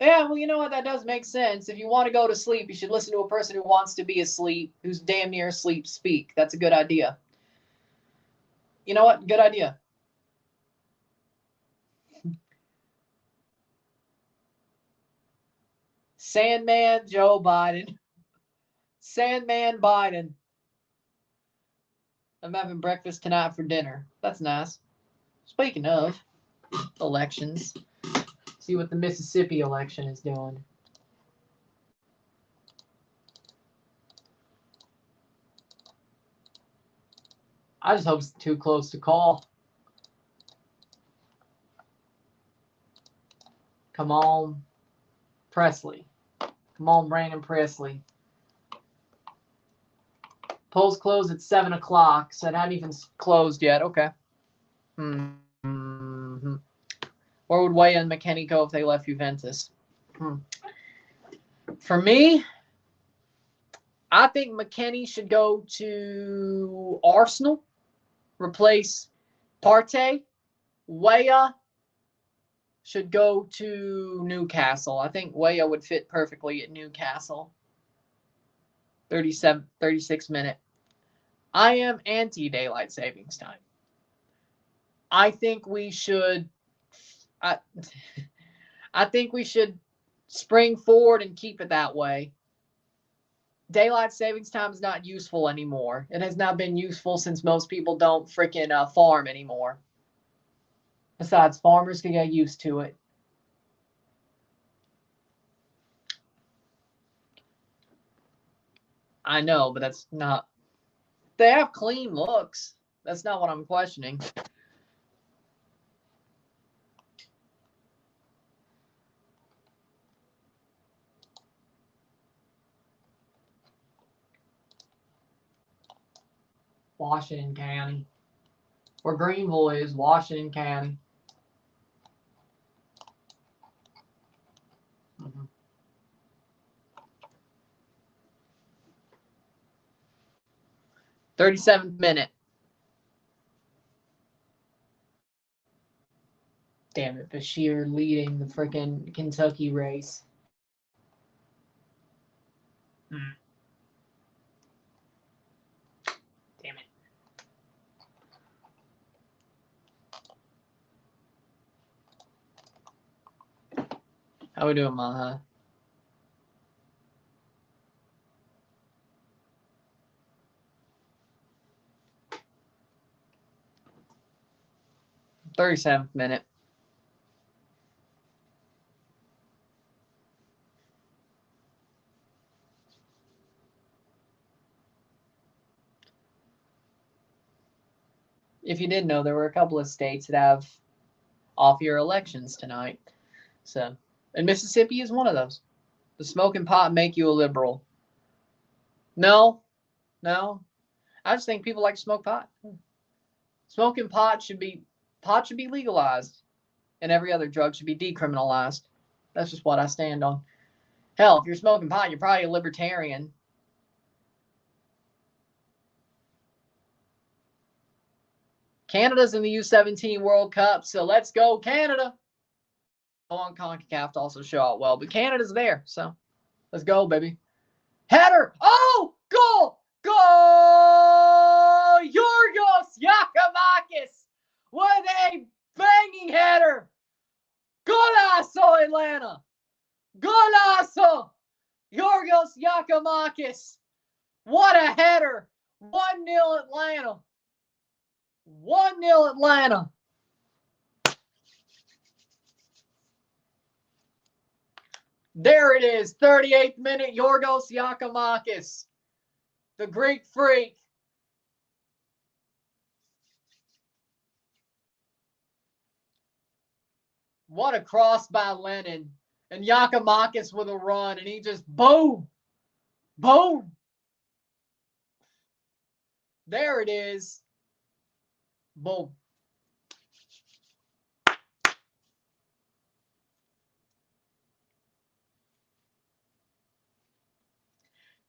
Yeah, well, you know what? That does make sense. If you want to go to sleep, you should listen to a person who wants to be asleep, who's damn near asleep, speak. That's a good idea. You know what? Good idea. Sandman Joe Biden. Sandman Biden. I'm having breakfast tonight for dinner. That's nice. Speaking of elections, see what the Mississippi election is doing. I just hope it's too close to call. Come on, Presley. Come on, Brandon Presley. Polls close at 7 o'clock, so it hadn't even closed yet. Okay. Mm-hmm. Where would Weah and McKennie go if they left Juventus? For me, I think McKennie should go to Arsenal, replace Partey. Weah should go to Newcastle. I think Weah would fit perfectly at Newcastle. 36 minute. I am anti-daylight savings time. I think we should spring forward and keep it that way. Daylight savings time is not useful anymore. It has not been useful since most people don't freaking farm anymore. Besides, farmers can get used to it. I know, but that's not... They have clean looks. That's not what I'm questioning. Washington County. Where Greenville is, Washington County. 37th minute. Damn it, Bashir leading the freaking Kentucky race. Damn it. How we doing, Maha? .37th minute. If you didn't know, there were a couple of states that have off-year elections tonight. So, and Mississippi is one of those. The smoking pot make you a liberal. No. I just think people like to smoke pot. Smoking pot should be legalized, and every other drug should be decriminalized. That's just what I stand on. Hell, if you're smoking pot, you're probably a libertarian. Canada's in the U17 World Cup, so let's go Canada. On CONCACAF to also show out well, but Canada's there, so let's go, baby. Header! Oh! Goal! Goal! Yorgos Yakimakis with a banging header. Golazo, Atlanta. Golazo! Yorgos Yakimakis. What a header. 1-0 Atlanta. 1-0 Atlanta. There it is, 38th minute, Yorgos Yakimakis, the Greek freak. What a cross by Lennon. And Yakimakis with a run, and he just boom, boom. There it is. Boom.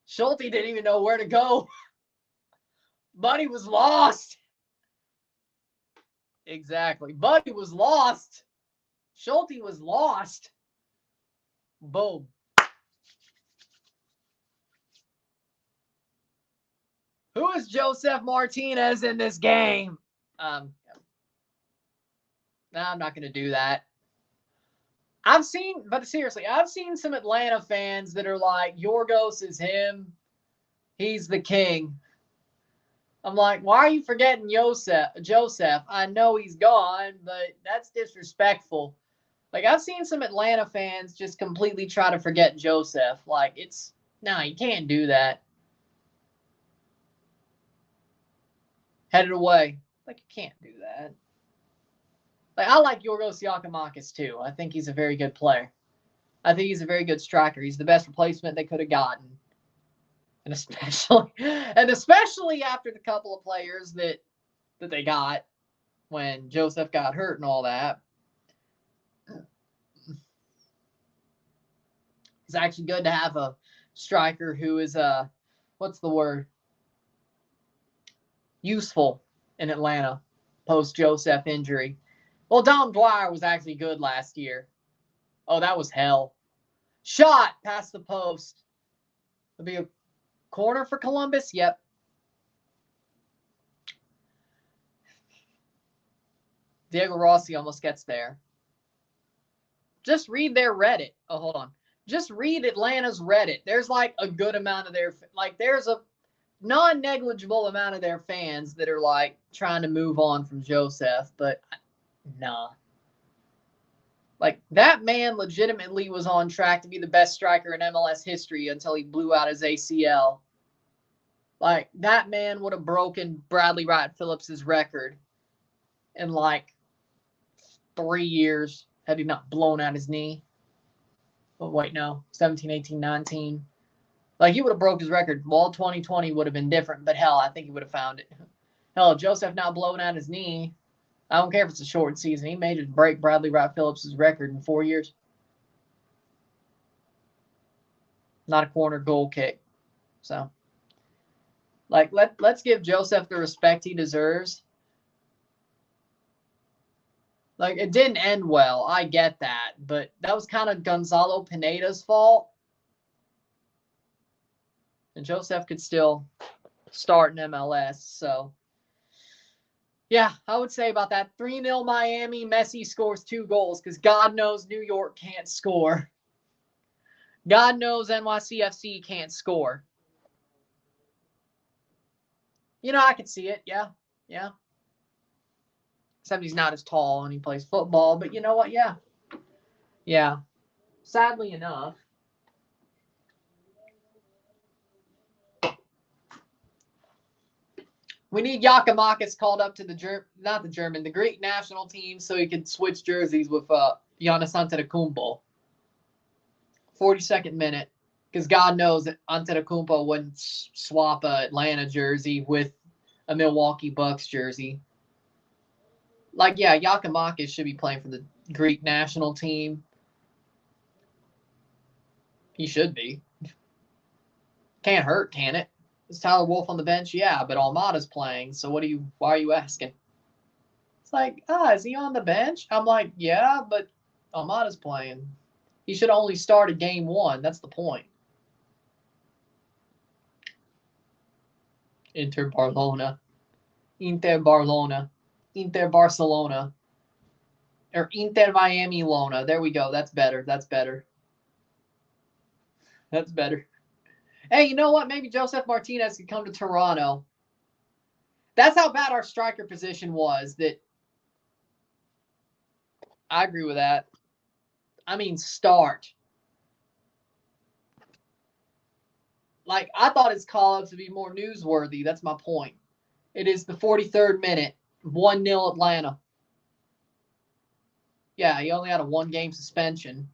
Schulte didn't even know where to go. Buddy was lost. Exactly. Buddy was lost. Schulte was lost. Boom. Who is Joseph Martinez in this game? No, I'm not going to do that. I've seen some Atlanta fans that are like, Yorgos is him. He's the king. I'm like, why are you forgetting Joseph? I know he's gone, but that's disrespectful. Like, I've seen some Atlanta fans just completely try to forget Joseph. Like, no, you can't do that. Headed away. Like, you can't do that. Like, I like Yorgos Yakimakis too. I think he's a very good player. I think he's a very good striker. He's the best replacement they could have gotten. And especially after the couple of players that they got when Joseph got hurt and all that. It's actually good to have a striker who is what's the word? Useful in Atlanta post Joseph injury. Well, Dom Dwyer was actually good last year. Oh, that was hell. Shot past the post. It'll be a corner for Columbus. Yep. Diego Rossi almost gets there. Just read their Reddit. Oh, hold on. Just read Atlanta's Reddit. There's like a good amount of there's a non-negligible amount of their fans that are like trying to move on from Joseph, but nah, Like, that man legitimately was on track to be the best striker in MLS history until he blew out his ACL. Like, that man would have broken Bradley Wright Phillips' record in, like, 3 years had he not blown out his knee. But wait, no. 17, 18, 19. Like, he would have broke his record. Well, 2020 would have been different, but hell, I think he would have found it. Hell, if Joseph not blowing out his knee, I don't care if it's a short season. He may just break Bradley Wright Phillips' record in 4 years. Not a corner goal kick. So, like, let's give Joseph the respect he deserves. Like, it didn't end well. I get that. But that was kind of Gonzalo Pineda's fault. And Joseph could still start in MLS. So, yeah, I would say about that. 3-0 Miami. Messi scores 2 goals because God knows New York can't score. God knows NYCFC can't score. You know, I could see it. Yeah. Except he's not as tall and he plays football. But you know what? Yeah. Sadly enough. We need Giakoumakis called up to the Greek national team so he could switch jerseys with Giannis Antetokounmpo. 42nd minute. Because God knows that Antetokounmpo wouldn't swap a Atlanta jersey with a Milwaukee Bucks jersey. Like, yeah, Giakoumakis should be playing for the Greek national team. He should be. Can't hurt, can it? Is Tyler Wolff on the bench? Yeah, but Almada's playing. So why are you asking? It's like, is he on the bench? I'm like, yeah, but Almada's playing. He should only start at game 1. That's the point. Inter Barcelona. Inter Barcelona. Or Inter Miami Lona. There we go. That's better. Hey, you know what? Maybe Joseph Martinez could come to Toronto. That's how bad our striker position was. That I agree with that. I mean, start. Like, I thought his call-ups would be more newsworthy. That's my point. It is the 43rd minute. 1-0 Atlanta. Yeah, he only had a 1-game suspension.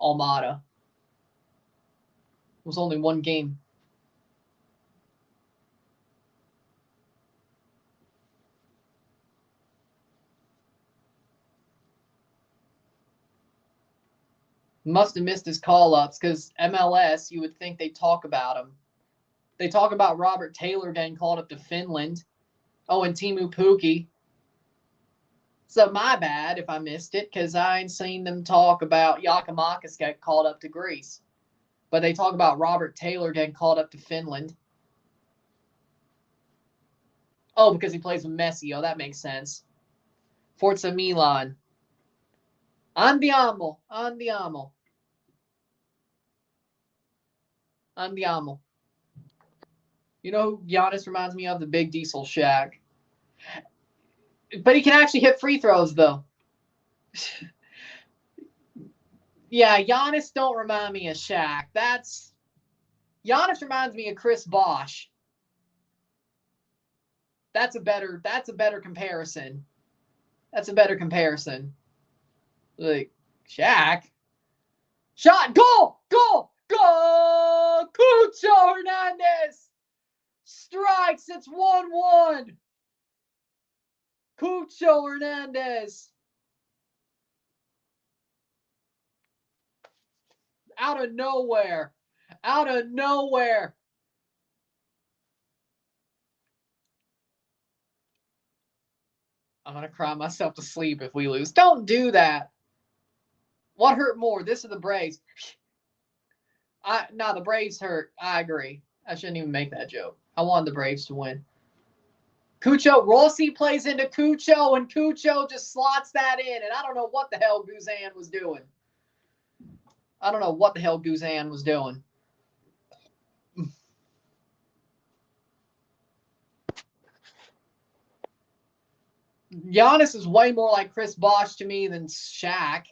Almada. It was only 1 game. Must have missed his call-ups because MLS, you would think they talk about him. They talk about Robert Taylor getting called up to Finland. Oh, and Timu Pukki. So my bad if I missed it because I ain't seen them talk about Giakoumakis getting called up to Greece. But they talk about Robert Taylor getting called up to Finland. Oh, because he plays with Messi. Oh, that makes sense. Forza Milan. Andiamo. You know who Giannis reminds me of? The Big Diesel Shaq. But he can actually hit free throws, though. Yeah, Giannis don't remind me of Shaq. Giannis reminds me of Chris Bosh. That's a better comparison. Like, Shaq. Shot, goal! Cucho Hernandez strikes. It's 1-1. Cucho Hernandez. Out of nowhere. I'm going to cry myself to sleep if we lose. Don't do that. What hurt more, this or the Braves? The Braves hurt. I agree. I shouldn't even make that joke. I wanted the Braves to win. Cucho, Rossi plays into Cucho, and Cucho just slots that in, and I don't know what the hell Guzan was doing. Giannis is way more like Chris Bosh to me than Shaq.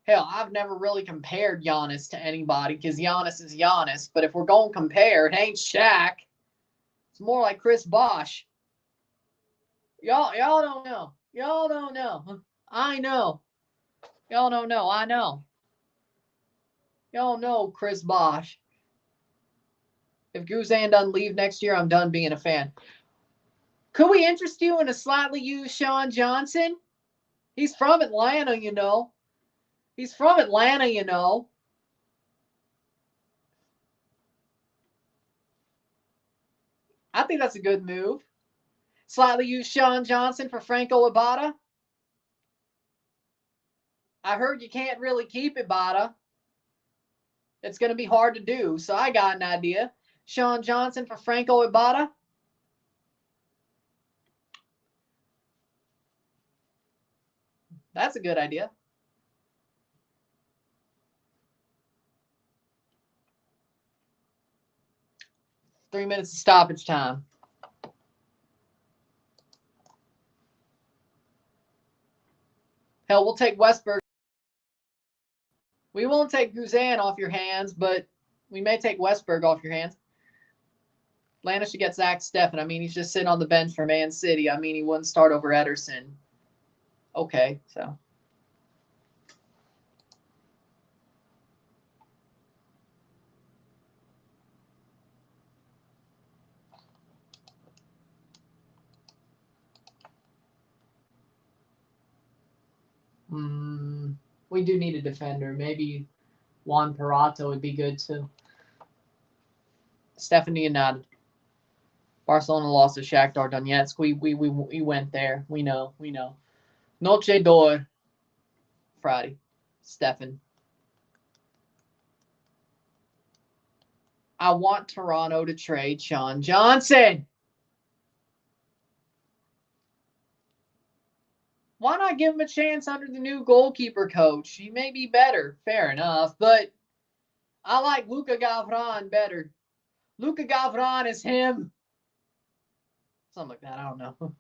Hell, I've never really compared Giannis to anybody because Giannis is Giannis. But if we're going to compare, it ain't Shaq. It's more like Chris Bosh. Y'all don't know. Y'all don't know. I know. Y'all don't know. I know. Y'all know Chris Bosh. If Guzan doesn't leave next year, I'm done being a fan. Could we interest you in a slightly used Sean Johnson? He's from Atlanta, you know. He's from Atlanta, you know. I think that's a good move. Slightly used Sean Johnson for Franco Ibarra. I heard you can't really keep Ibarra. It's going to be hard to do, so I got an idea. Sean Johnson for Franco Ibarra. That's a good idea. Three minutes of stoppage time. Hell, we'll take Westberg. We won't take Guzan off your hands, but we may take Westberg off your hands. Atlanta should get Zach Steffen. I mean, he's just sitting on the bench for Man City. I mean, he wouldn't start over Ederson. Okay, so. We do need a defender. Maybe Juan Perato would be good too. Stephanie United. Barcelona lost to Shakhtar Donetsk. We went there. We know. Noche d'Or. Friday. Stefan. I want Toronto to trade Sean Johnson. Why not give him a chance under the new goalkeeper coach? He may be better. Fair enough. But I like Luka Gavran better. Luka Gavran is him. Something like that. I don't know.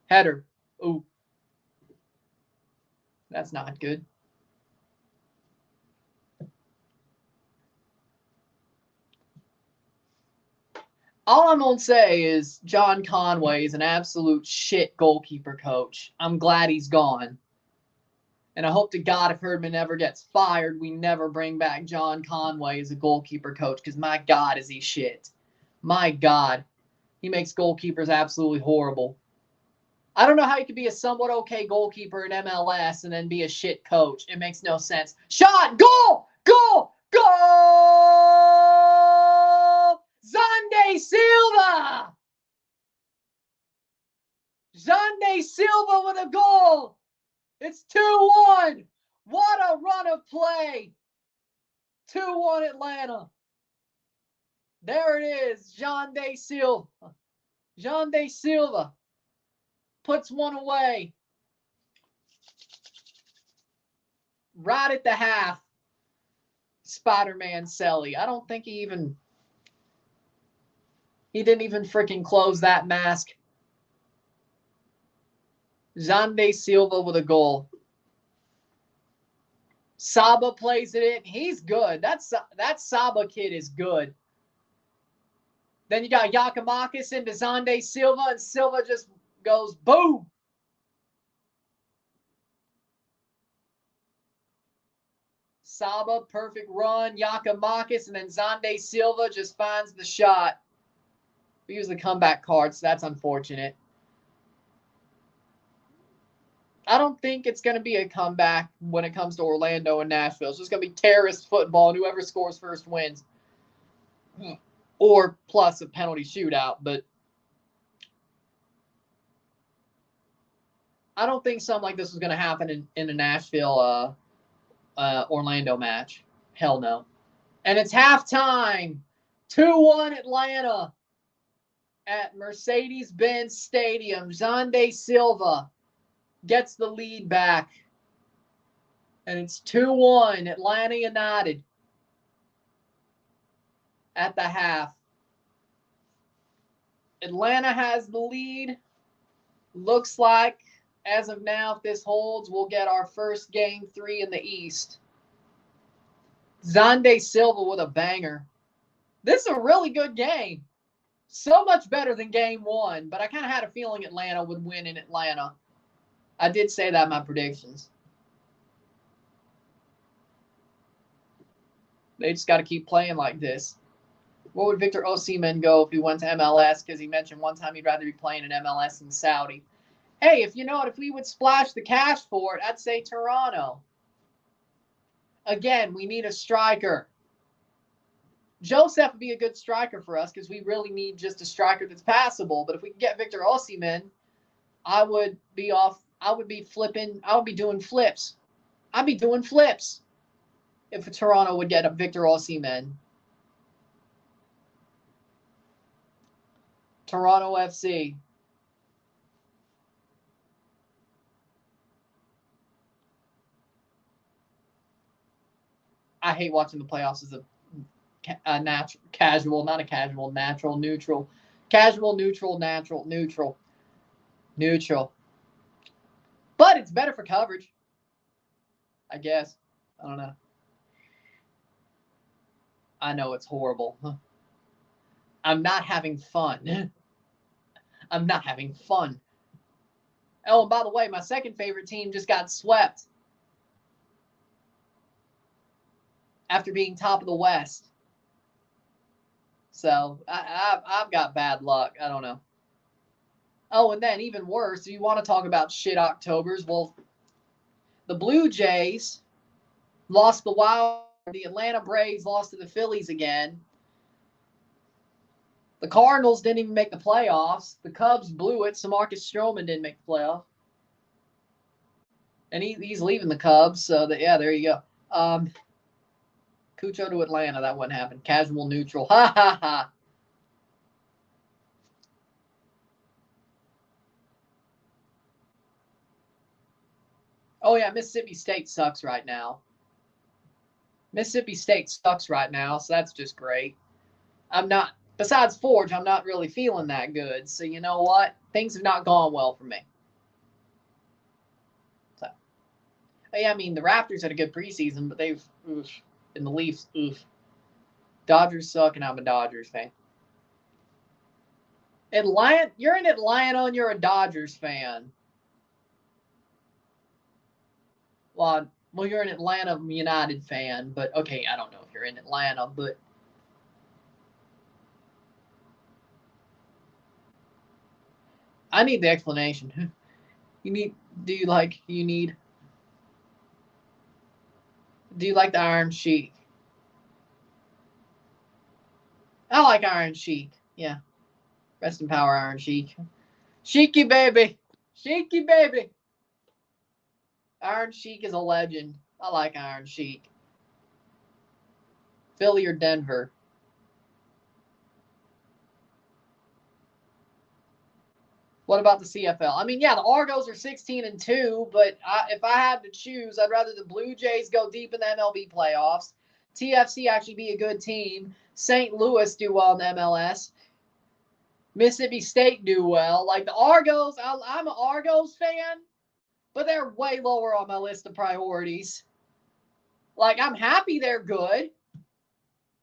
Header. Ooh. That's not good. All I'm going to say is John Conway is an absolute shit goalkeeper coach. I'm glad he's gone. And I hope to God if Herdman ever gets fired, we never bring back John Conway as a goalkeeper coach because my God is he shit. My God. He makes goalkeepers absolutely horrible. I don't know how you could be a somewhat okay goalkeeper in MLS and then be a shit coach. It makes no sense. Shot! Goal! Goal! Goal! Xande Silva! Xande Silva with a goal! It's 2-1! What a run of play! 2-1 Atlanta. There it is, Xande Silva. Xande Silva puts one away. Right at the half. Spider-Man Selly. I don't think he didn't even freaking close that mask. Xande Silva with a goal. Saba plays it in. He's good. That Saba kid is good. Then you got Giakoumakis into Xande Silva, and Silva just goes boom. Saba, perfect run. Giakoumakis, and then Xande Silva just finds the shot. We use the comeback card, so that's unfortunate. I don't think it's going to be a comeback when it comes to Orlando and Nashville. It's just going to be terrorist football, and whoever scores first wins. Or plus a penalty shootout, but I don't think something like this was going to happen in a Nashville Orlando match. Hell no. And it's halftime. 2-1 Atlanta at Mercedes-Benz Stadium. Xande Silva gets the lead back. And it's 2-1 Atlanta United at the half. Atlanta has the lead. Looks like as of now, if this holds, we'll get our first game 3 in the East. Zande Silva with a banger. This is a really good game. So much better than game 1, but I kind of had a feeling Atlanta would win in Atlanta. I did say that in my predictions. They just got to keep playing like this. Where would Victor Osimhen go if he went to MLS? Because he mentioned one time he'd rather be playing in MLS in Saudi. Hey, if we would splash the cash for it, I'd say Toronto. Again, we need a striker. Joseph would be a good striker for us because we really need just a striker that's passable. But if we can get Victor Osimhen, I would be doing flips. I'd be doing flips if Toronto would get a Victor Osimhen. Toronto FC. I hate watching the playoffs as a natural, casual, not a casual, natural, neutral. Casual, neutral, natural, neutral. Neutral. But it's better for coverage. I guess. I don't know. I know it's horrible. I'm not having fun. I'm not having fun. Oh, and by the way, my second favorite team just got swept after being top of the West. So I've got bad luck. I don't know. Oh, and then even worse, if you want to talk about shit Octobers, well, the Blue Jays lost the Wild. The Atlanta Braves lost to the Phillies again. The Cardinals didn't even make the playoffs. The Cubs blew it, so Marcus Stroman didn't make the playoff. And he's leaving the Cubs, so there you go. Cucho to Atlanta, that wouldn't happen. Casual neutral. Ha ha ha. Oh yeah, Mississippi State sucks right now. Mississippi State sucks right now, so that's just great. Besides Forge, I'm not really feeling that good. So you know what? Things have not gone well for me. So, yeah, I mean, the Raptors had a good preseason, but they've, and the Leafs, Dodgers suck, and I'm a Dodgers fan. Atlanta, you're in Atlanta and you're a Dodgers fan. Well, you're an Atlanta United fan, but okay, I don't know if you're in Atlanta, but I need the explanation. Do you like the Iron Sheik? I like Iron Sheik. Yeah. Rest in power, Iron Sheik. Sheiky baby. Sheiky baby. Iron Sheik is a legend. I like Iron Sheik. Philly or Denver? What about the CFL? I mean, yeah, the Argos are 16-2, but if I had to choose, I'd rather the Blue Jays go deep in the MLB playoffs, TFC actually be a good team, St. Louis do well in the MLS, Mississippi State do well. Like the Argos, I'm an Argos fan, but they're way lower on my list of priorities. Like, I'm happy they're good,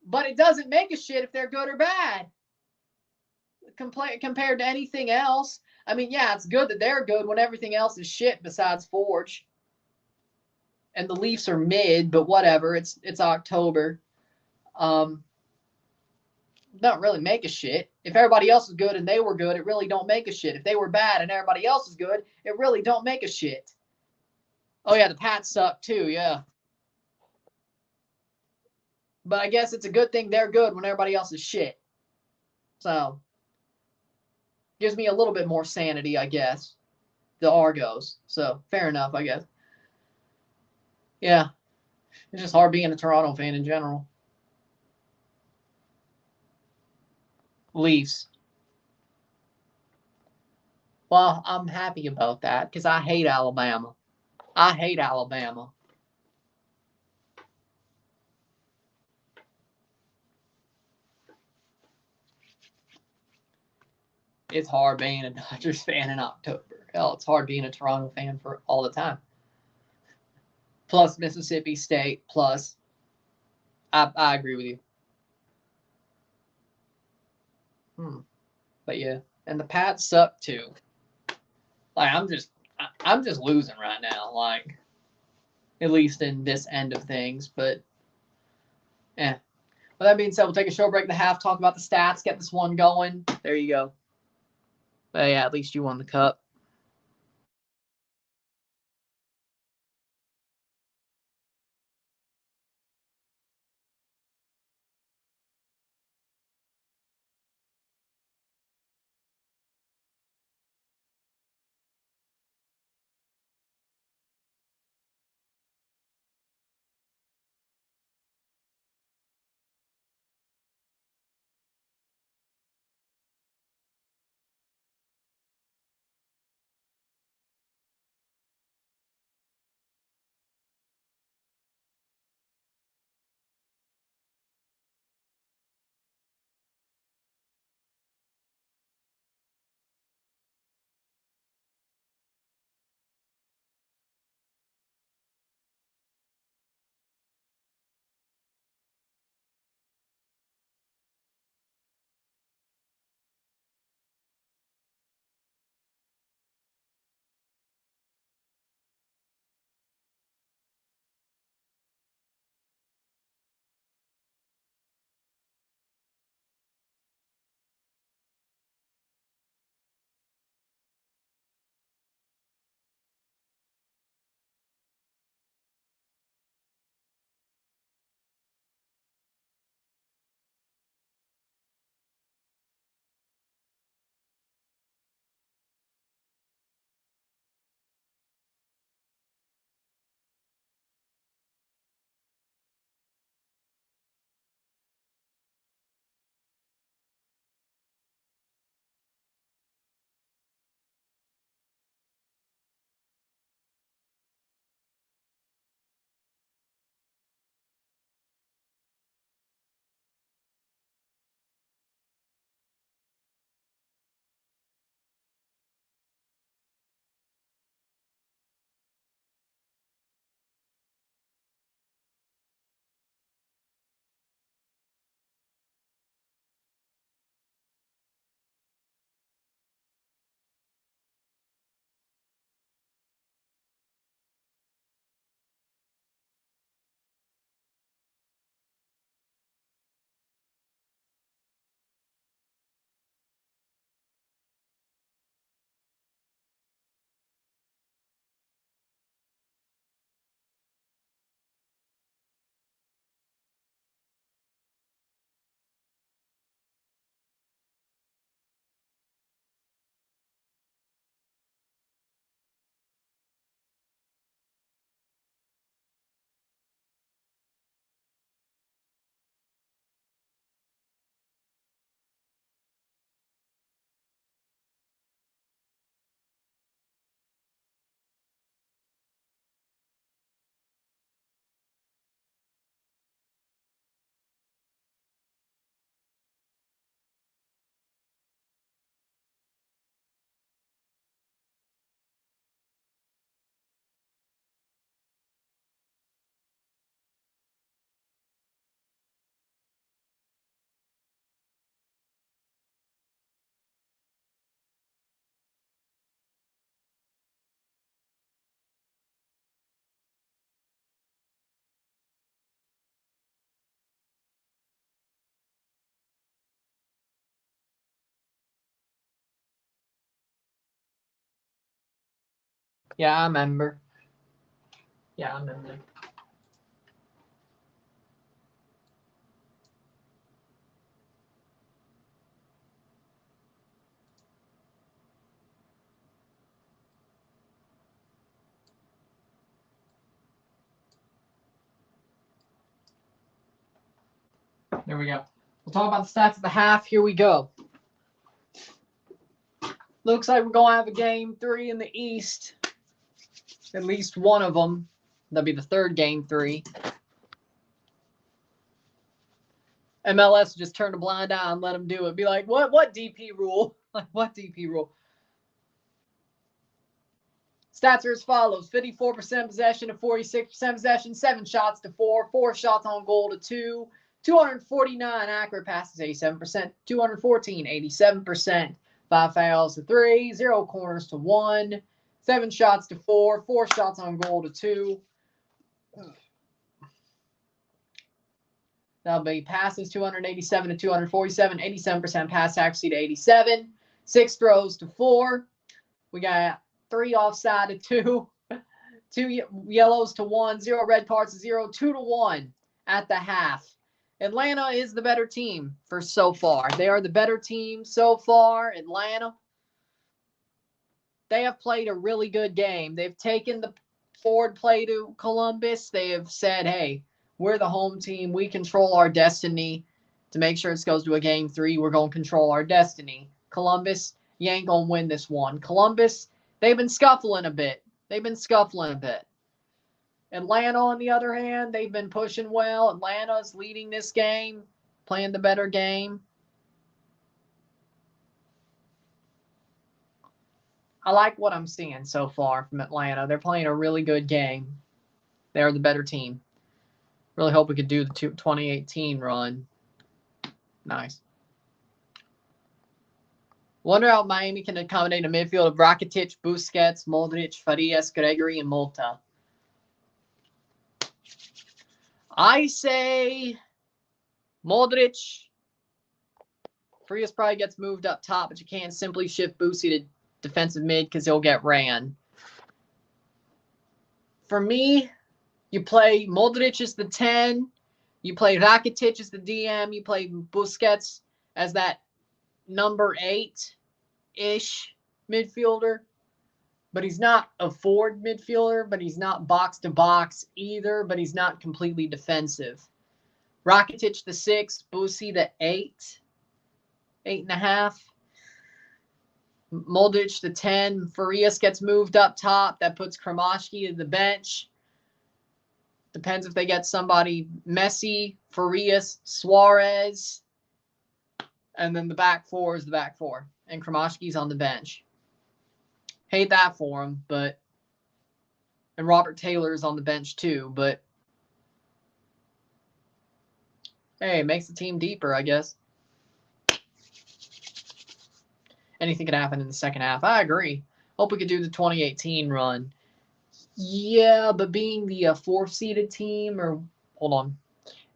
but it doesn't make a shit if they're good or bad compared to anything else. I mean, yeah, it's good that they're good when everything else is shit besides Forge. And the Leafs are mid, but whatever. It's October. Don't really make a shit. If everybody else is good and they were good, it really don't make a shit. If they were bad and everybody else is good, it really don't make a shit. Oh yeah, the Pats suck too, yeah. But I guess it's a good thing they're good when everybody else is shit. So gives me a little bit more sanity, I guess. The Argos. So fair enough, I guess. Yeah. It's just hard being a Toronto fan in general. Leafs. Well, I'm happy about that because I hate Alabama. I hate Alabama. It's hard being a Dodgers fan in October. Hell, it's hard being a Toronto fan for all the time. Plus Mississippi State, plus. I agree with you. But yeah, and the Pats suck too. Like I'm just losing right now. Like at least in this end of things. But With that being said, we'll take a show break at the half, talk about the stats, get this one going. There you go. But yeah, at least you won the cup. Yeah, I remember. Yeah, I remember. There we go. We'll talk about the stats at the half. Here we go. Looks like we're going to have a game 3 in the East. At least one of them. That'll be the third game 3. MLS just turned a blind eye and let them do it. Be like, what DP rule? Like, what DP rule? Stats are as follows. 54% possession to 46% possession. 7 shots to 4. 4 shots on goal to 2. 249 accurate passes, 87%. 214, 87%. 5 fouls to 3. 0 corners to 1. 7 shots to 4. 4 shots on goal to 2. That'll be passes 287 to 247. 87% pass accuracy to 87. 6 throws to 4. We got 3 offside to 2. 2 yellows to 1. 0 red cards to 0. 2 to 1 at the half. Atlanta is the better team for so far. They are the better team so far. Atlanta. They have played a really good game. They've taken the forward play to Columbus. They have said, hey, we're the home team. We control our destiny. To make sure it goes to a game 3, we're going to control our destiny. Columbus, you ain't going to win this one. Columbus, they've been scuffling a bit. Atlanta, on the other hand, they've been pushing well. Atlanta's leading this game, playing the better game. I like what I'm seeing so far from Atlanta. They're playing a really good game. They're the better team. Really hope we could do the 2018 run. Nice. Wonder how Miami can accommodate a midfield of Rakitic, Busquets, Modric, Farias, Gregory, and Multa. I say Modric. Farias probably gets moved up top, but you can't simply shift Busi to defensive mid because he'll get ran. For me, you play Modric as the 10. You play Rakitic as the DM. You play Busquets as that number 8-ish midfielder. But he's not a forward midfielder, but he's not box-to-box either, but he's not completely defensive. Rakitic the 6, Busi the 8, 8.5. Modric the 10. Farias gets moved up top. That puts Kromashki at the bench. Depends if they get somebody Messi, Farias, Suarez. And then the back 4 is the back 4. And Kromashki's on the bench. Hate that for him, but... And Robert Taylor's on the bench too, but... Hey, it makes the team deeper, I guess. Anything could happen in the second half. I agree. Hope we could do the 2018 run. Yeah, but being the 4th-seeded team, or... Hold on.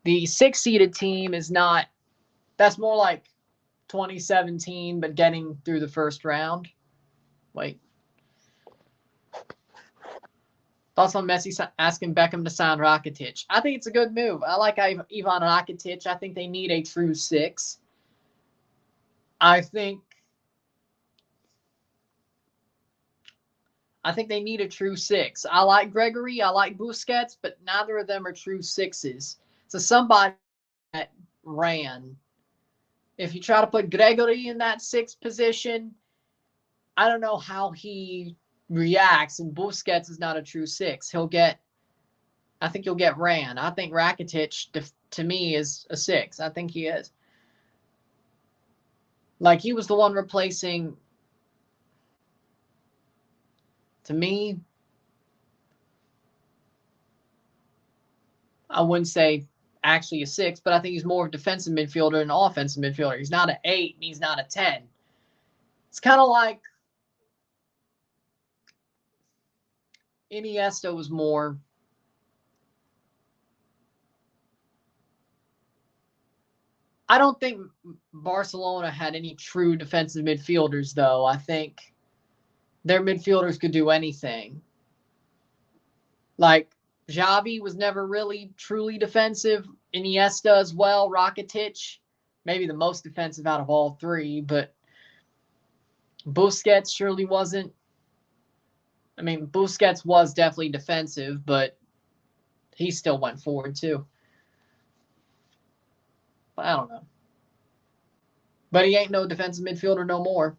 The 6th-seeded team is not... That's more like 2017, but getting through the first round. Wait. Thoughts on Messi asking Beckham to sign Rakitic? I think it's a good move. I like Ivan Rakitic. I think they need a true 6. I think they need a true 6. I like Gregory. I like Busquets, but neither of them are true 6s. So somebody that ran. If you try to put Gregory in that 6th position, I don't know how he reacts, and Busquets is not a true 6. I think he'll get ran. I think Rakitic, to me, is a 6. I think he is. Like, he was the one replacing, to me, I wouldn't say actually a 6, but I think he's more of a defensive midfielder than an offensive midfielder. He's not an 8, and he's not a 10. It's kind of like Iniesta was more... I don't think Barcelona had any true defensive midfielders, though. I think their midfielders could do anything. Like, Xavi was never really truly defensive. Iniesta as well. Rakitic, maybe the most defensive out of all 3, but Busquets surely wasn't. I mean, Busquets was definitely defensive, but he still went forward too. I don't know. But he ain't no defensive midfielder no more.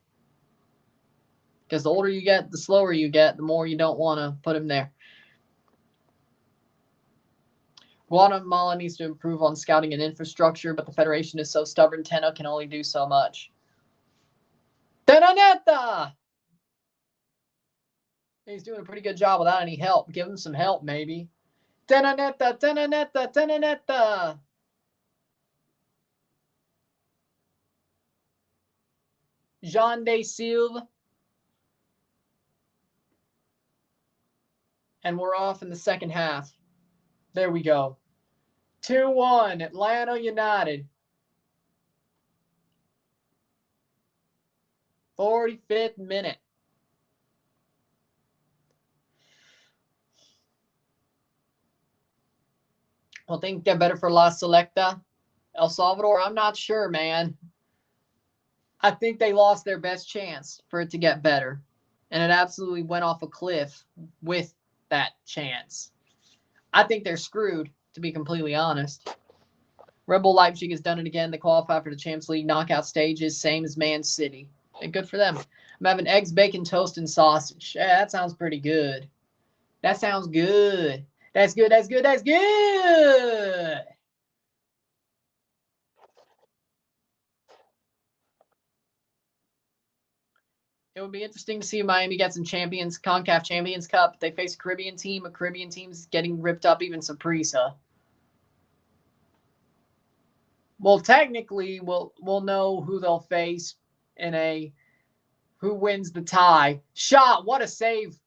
Because the older you get, the slower you get, the more you don't want to put him there. Guatemala needs to improve on scouting and infrastructure, but the Federation is so stubborn, Tena can only do so much. Tenaneta! He's doing a pretty good job without any help. Give him some help, maybe. Tenaneta, tenaneta, tenaneta. Jean de Silve. And we're off in the second half. There we go. 2-1, Atlanta United. 45th minute. I think they're better for La Selecta. El Salvador, I'm not sure, man. I think they lost their best chance for it to get better. And it absolutely went off a cliff with that chance. I think they're screwed, to be completely honest. Red Bull Leipzig has done it again. They qualify for the Champions League knockout stages, same as Man City. And good for them. I'm having eggs, bacon, toast, and sausage. Yeah, that sounds pretty good. That sounds good. That's good, that's good, that's good. It would be interesting to see if Miami gets some champions, CONCACAF Champions Cup. They face a Caribbean team. A Caribbean team's getting ripped up, even Saprissa. Well, technically, we'll know who they'll face in a who wins the tie. Shot, what a save.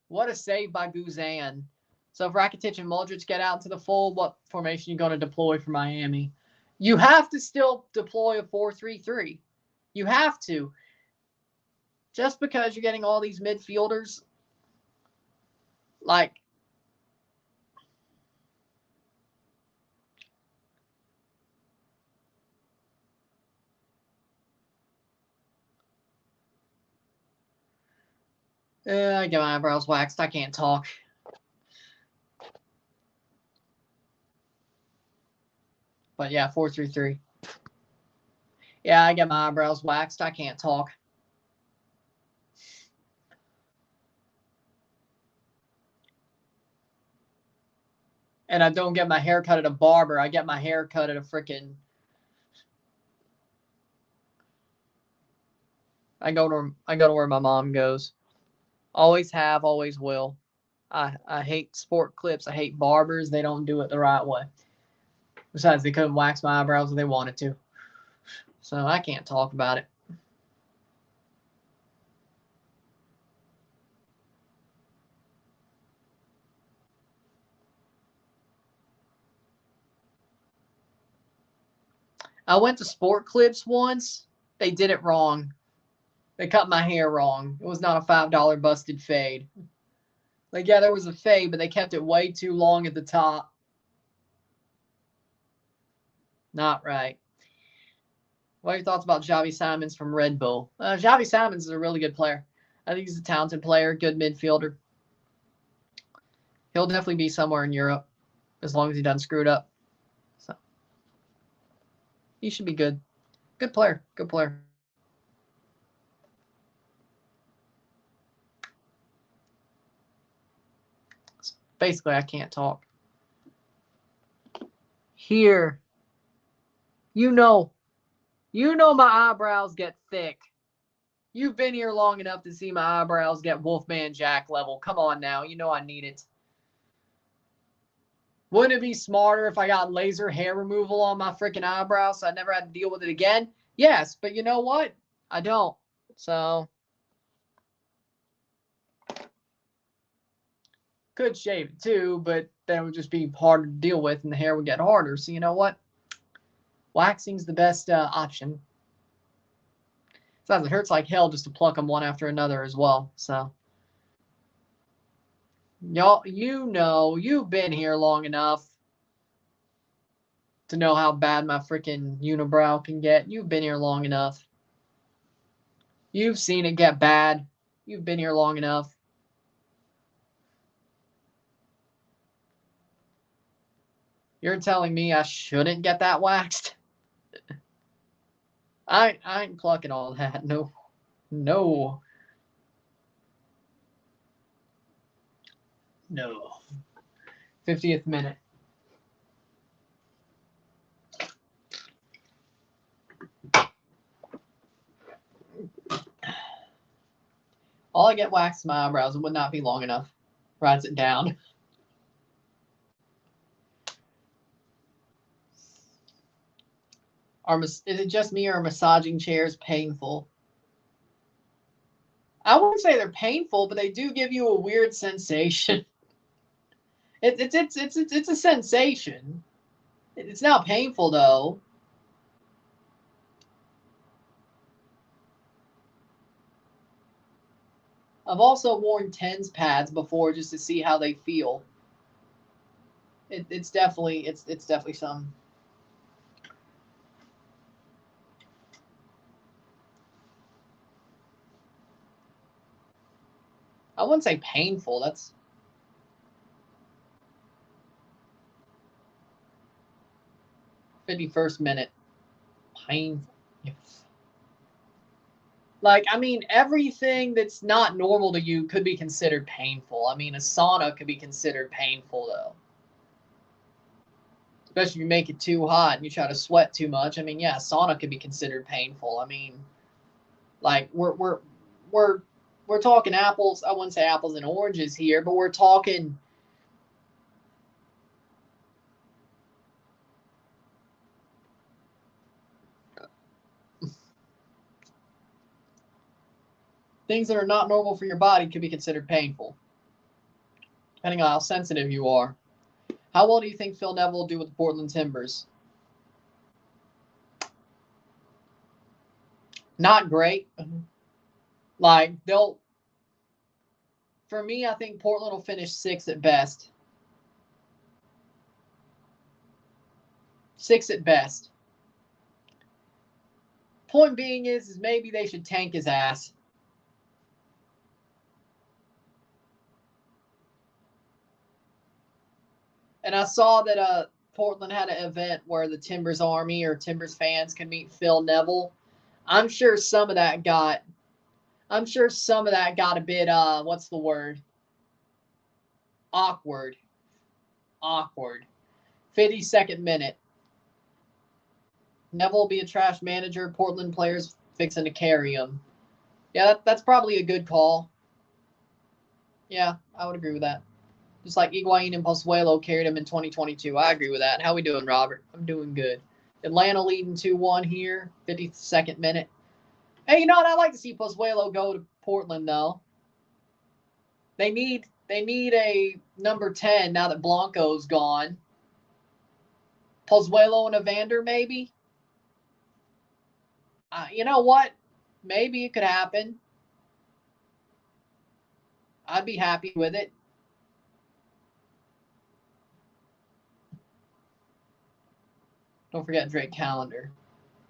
What a save by Ozan. So if Rakitic and Modric get out into the fold, what formation are you going to deploy for Miami? You have to still deploy a 4-3-3. You have to. Just because you're getting all these midfielders, like, I get my eyebrows waxed. I can't talk. But yeah, 4-3-3. Yeah, I get my eyebrows waxed. I can't talk. And I don't get my hair cut at a barber. I get my hair cut at a freaking... I go to where my mom goes. Always have, always will. I hate sport clips. I hate barbers. They don't do it the right way. Besides, they couldn't wax my eyebrows if they wanted to. So I can't talk about it. I went to Sport Clips once. They did it wrong. They cut my hair wrong. It was not a $5 busted fade. Like, yeah, there was a fade, but they kept it way too long at the top. Not right. What are your thoughts about Xavi Simons from Red Bull? Xavi Simons is a really good player. I think he's a talented player, good midfielder. He'll definitely be somewhere in Europe as long as he doesn't screw it up. So he should be good. Good player. Good player. Basically, I can't talk. Here. You know my eyebrows get thick. You've been here long enough to see my eyebrows get Wolfman Jack level. Come on now. You know I need it. Wouldn't it be smarter if I got laser hair removal on my freaking eyebrows so I never had to deal with it again? Yes, but you know what? I don't. So, could shave it too, but then it would just be harder to deal with and the hair would get harder. So, you know what? Waxing's the best option. Besides, it hurts like hell just to pluck them one after another as well. So, y'all, you've been here long enough to know how bad my freaking unibrow can get. You've been here long enough. You've seen it get bad. You've been here long enough. You're telling me I shouldn't get that waxed? I ain't plucking all that. No. No. 50th minute. All I get waxed my eyebrows. It would not be long enough. Writes it down. Is it just me or are massaging chairs painful? I wouldn't say they're painful, but they do give you a weird sensation. It's a sensation. It's not painful though. I've also worn TENS pads before just to see how they feel. It's definitely something. I wouldn't say painful. That's 51st minute. Painful. Like, I mean, everything that's not normal to you could be considered painful. I mean, a sauna could be considered painful, though. Especially if you make it too hot and you try to sweat too much. I mean, yeah, sauna could be considered painful. I mean, like, we're talking apples. I wouldn't say apples and oranges here, but we're talking things that are not normal for your body could be considered painful, depending on how sensitive you are. How well do you think Phil Neville will do with the Portland Timbers? Not great. Like, for me, I think Portland will finish 6th at best. 6 at best. Point being is maybe they should tank his ass. And I saw that Portland had an event where the Timbers Army or Timbers fans can meet Phil Neville. I'm sure some of that got a bit what's the word? Awkward. 52nd minute. Neville will be a trash manager. Portland players fixing to carry him. Yeah, that's probably a good call. Yeah, I would agree with that. Just like Higuain and Pozuelo carried him in 2022. I agree with that. How we doing, Robert? I'm doing good. Atlanta leading 2-1 here, 52nd minute. Hey, you know what? I'd like to see Pozuelo go to Portland, though. They need a number 10 now that Blanco's gone. Pozuelo and Evander, maybe? You know what? Maybe it could happen. I'd be happy with it. Don't forget Drake Callender.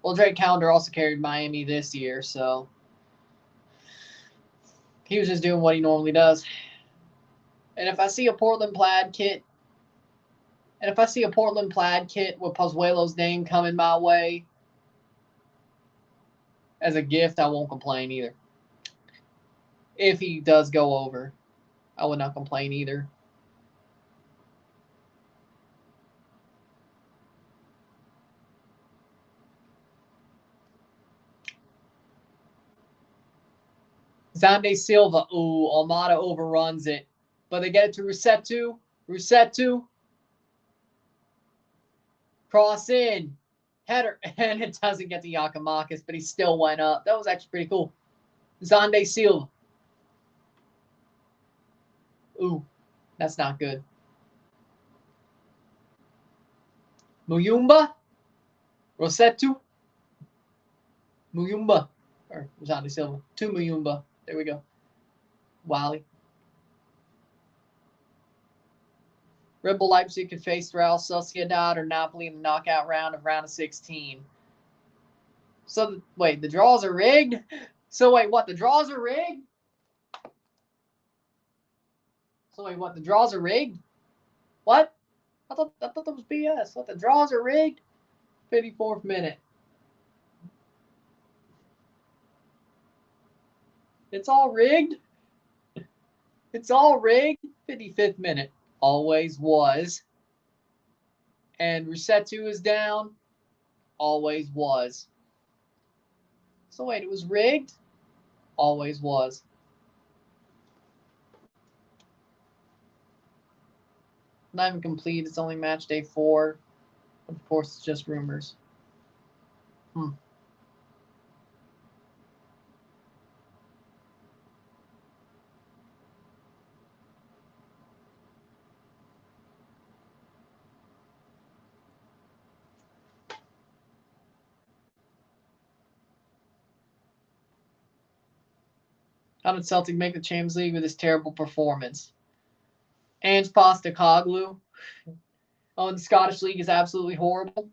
Well, Drake Callender also carried Miami this year, so he was just doing what he normally does. And if I see a Portland plaid kit, with Pozuelo's name coming my way as a gift, I won't complain either. If he does go over, I would not complain either. Xande Silva. Ooh, Almada overruns it. But they get it to Rossetto. Cross in. Header. And it doesn't get to Giakoumakis, but he still went up. That was actually pretty cool. Xande Silva. Ooh, that's not good. Muyumba. Rossetto. Muyumba. Or Xande Silva. To Muyumba. There we go. Wally. Red Bull Leipzig could face Real Sociedad or Napoli in the knockout round of 16. So, wait, the draws are rigged? So, wait, what? The draws are rigged? The draws are rigged? What? I thought that was BS. What, the draws are rigged? 54th minute. It's all rigged? It's all rigged? 55th minute. Always was. And Rossetto is down. Always was. So wait, it was rigged? Always was. Not even complete. It's only match day 4. Of course, it's just rumors. How did Celtic make the Champions League with this terrible performance? Ange Postecoglou. Oh, and the Scottish League is absolutely horrible.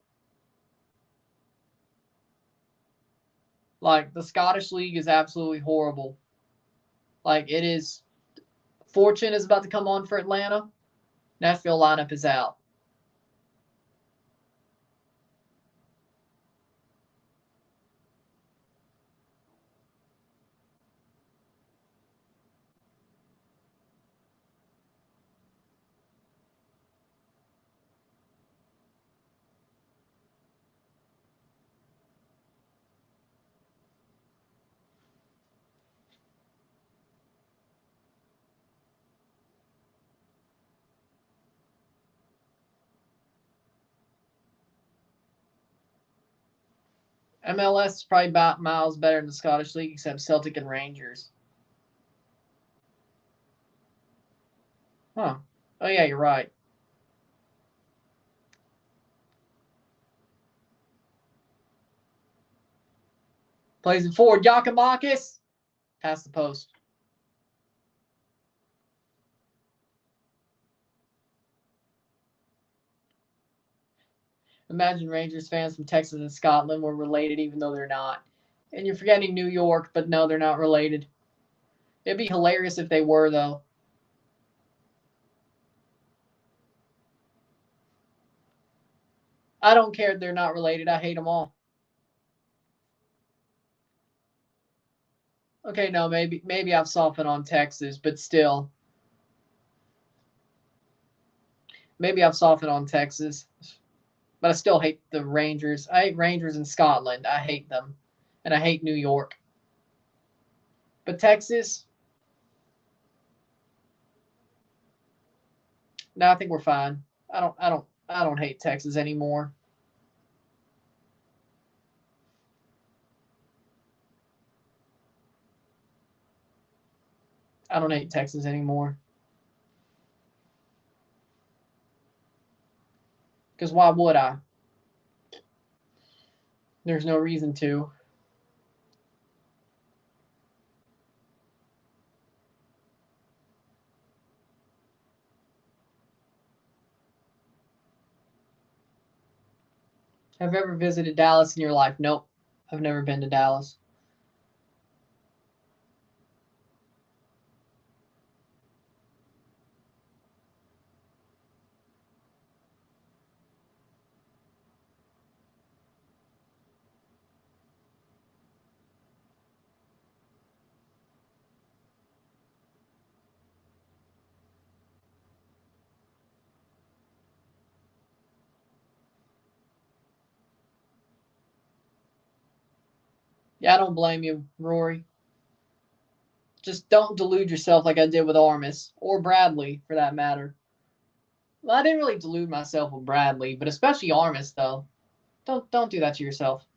Like, the Scottish League is absolutely horrible. Like, it is. Fortune is about to come on for Atlanta. Nashville lineup is out. MLS is probably about miles better than the Scottish League, except Celtic and Rangers. Huh. Oh, yeah, you're right. Plays it forward. Giakoumakis. Past the post. Imagine Rangers fans from Texas and Scotland were related even though they're not. And you're forgetting New York, but no, they're not related. It'd be hilarious if they were, though. I don't care if they're not related. I hate them all. Okay, no, maybe I've softened on Texas, but still. Maybe I've softened on Texas, but I still hate the Rangers. I hate Rangers in Scotland. I hate them. And I hate New York. But Texas, no, I think we're fine. I don't hate Texas anymore. I don't hate Texas anymore. Because why would I? There's no reason to. Have you ever visited Dallas in your life? Nope. I've never been to Dallas. Yeah, I don't blame you, Rory. Just don't delude yourself like I did with Armis or Bradley, for that matter. Well, I didn't really delude myself with Bradley, but especially Armis, though. Don't do that to yourself.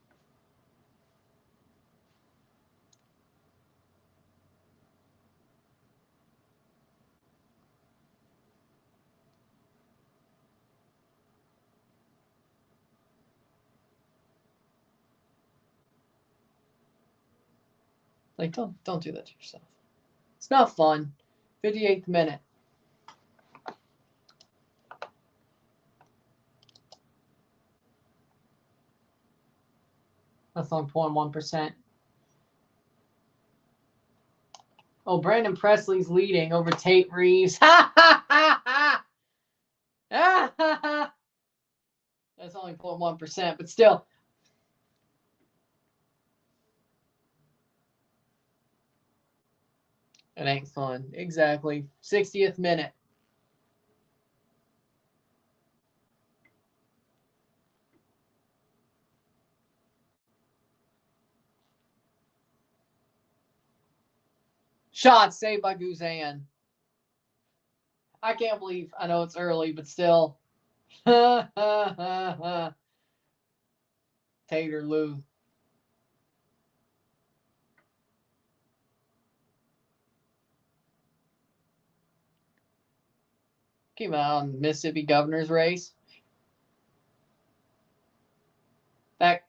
Like, don't do that to yourself. It's not fun. 58th minute. That's only 0.1%. Oh, Brandon Presley's leading over Tate Reeves. Ha ha ha ha! Ha ha ha! That's only 0.1%, but still. It ain't fun. Exactly. 60th minute. Shot saved by Guzan. I can't believe, I know it's early, but still. Tater Lou. Came out on Mississippi governor's race. That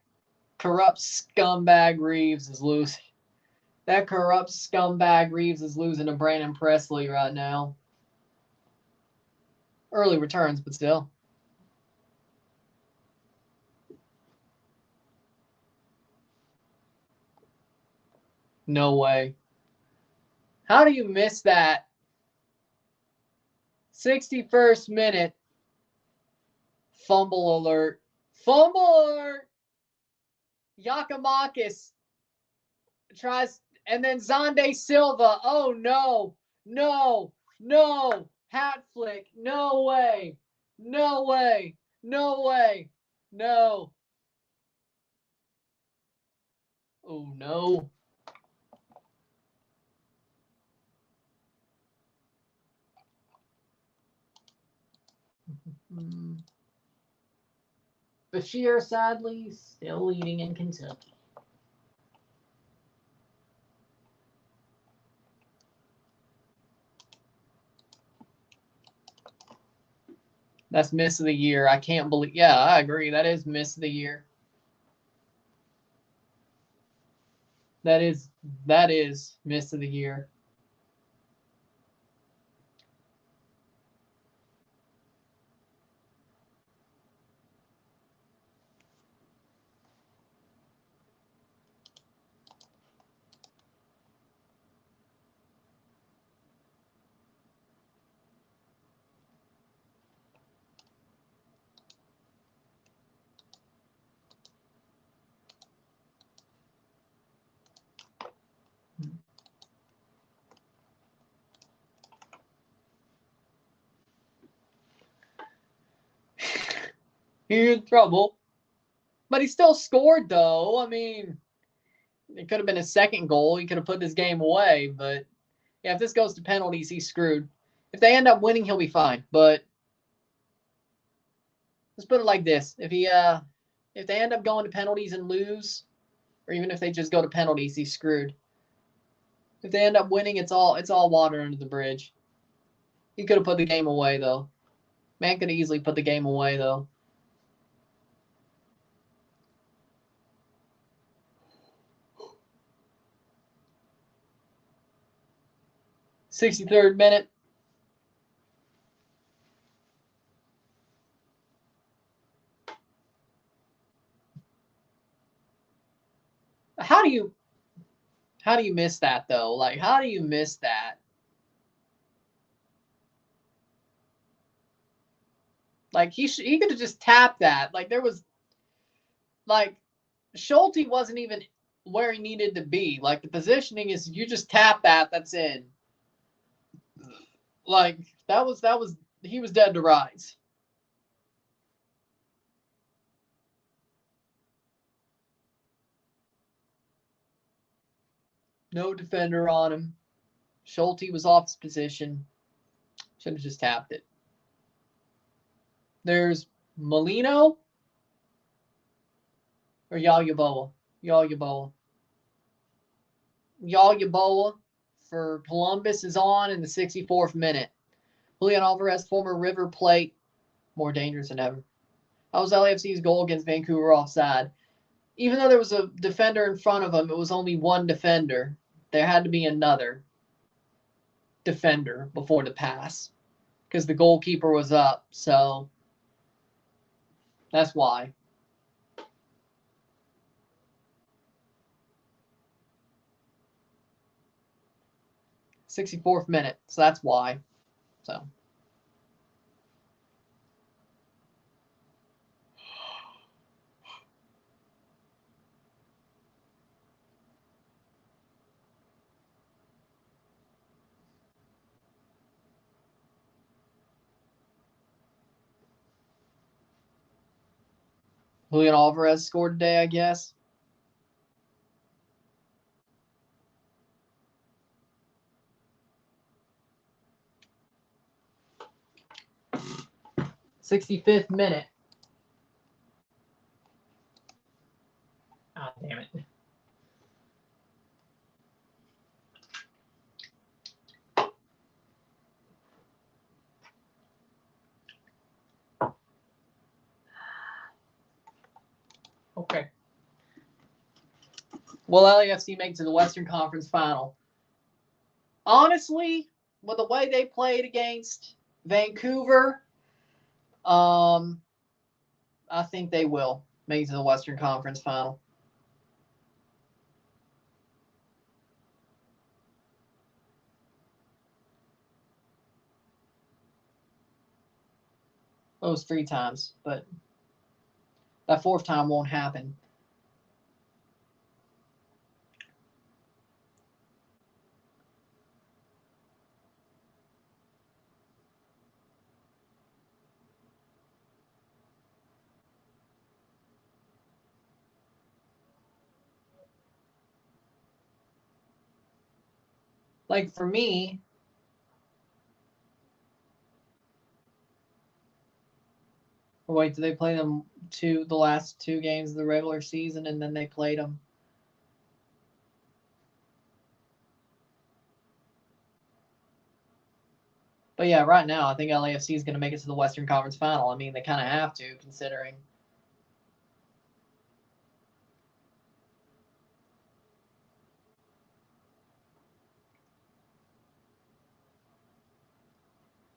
corrupt scumbag Reeves is losing. That corrupt scumbag Reeves is losing to Brandon Presley right now. Early returns, but still. No way. How do you miss that? 61st minute. Fumble alert. Fumble alert! Yakamakis tries, and then Zonde Silva. Oh, no. No. No. Hat flick. No way. No way. No way. No. Oh, no. Bashir, sadly, still leading in Kentucky. That's miss of the year. I can't believe. Yeah, I agree. That is miss of the year. That is miss of the year. He's in trouble. But he still scored, though. I mean, it could have been a second goal. He could have put this game away. But, yeah, if this goes to penalties, he's screwed. If they end up winning, he'll be fine. But let's put it like this. If they end up going to penalties and lose, or even if they just go to penalties, he's screwed. If they end up winning, it's all water under the bridge. He could have put the game away, though. Man could have easily put the game away, though. '63rd minute. How do you miss that, though? Like, how do you miss that? Like, he could have just tapped that. Like, there was, like, Schulte wasn't even where he needed to be. Like, the positioning is you just tap that, that's in. Like, he was dead to rights. No defender on him. Schulte was off his position. Should have just tapped it. There's Molino or Yayaboa. Yayaboa for Columbus is on in the 64th minute. Julian Alvarez, former River Plate, more dangerous than ever. That was LAFC's goal against Vancouver offside. Even though there was a defender in front of him, it was only one defender. There had to be another defender before the pass because the goalkeeper was up. So that's why. '64th minute. So that's why. So. Julian Alvarez scored today, I guess. 65th minute. Ah, damn it. Okay. Will LAFC make it to the Western Conference Final? Honestly, with the way they played against Vancouver, I think they will make it to the Western Conference Final. It was 3 times, but that 4th time won't happen. Like, for me, wait, did they play them the last 2 games of the regular season, and then they played them? But yeah, right now, I think LAFC is going to make it to the Western Conference Final. I mean, they kind of have to, considering.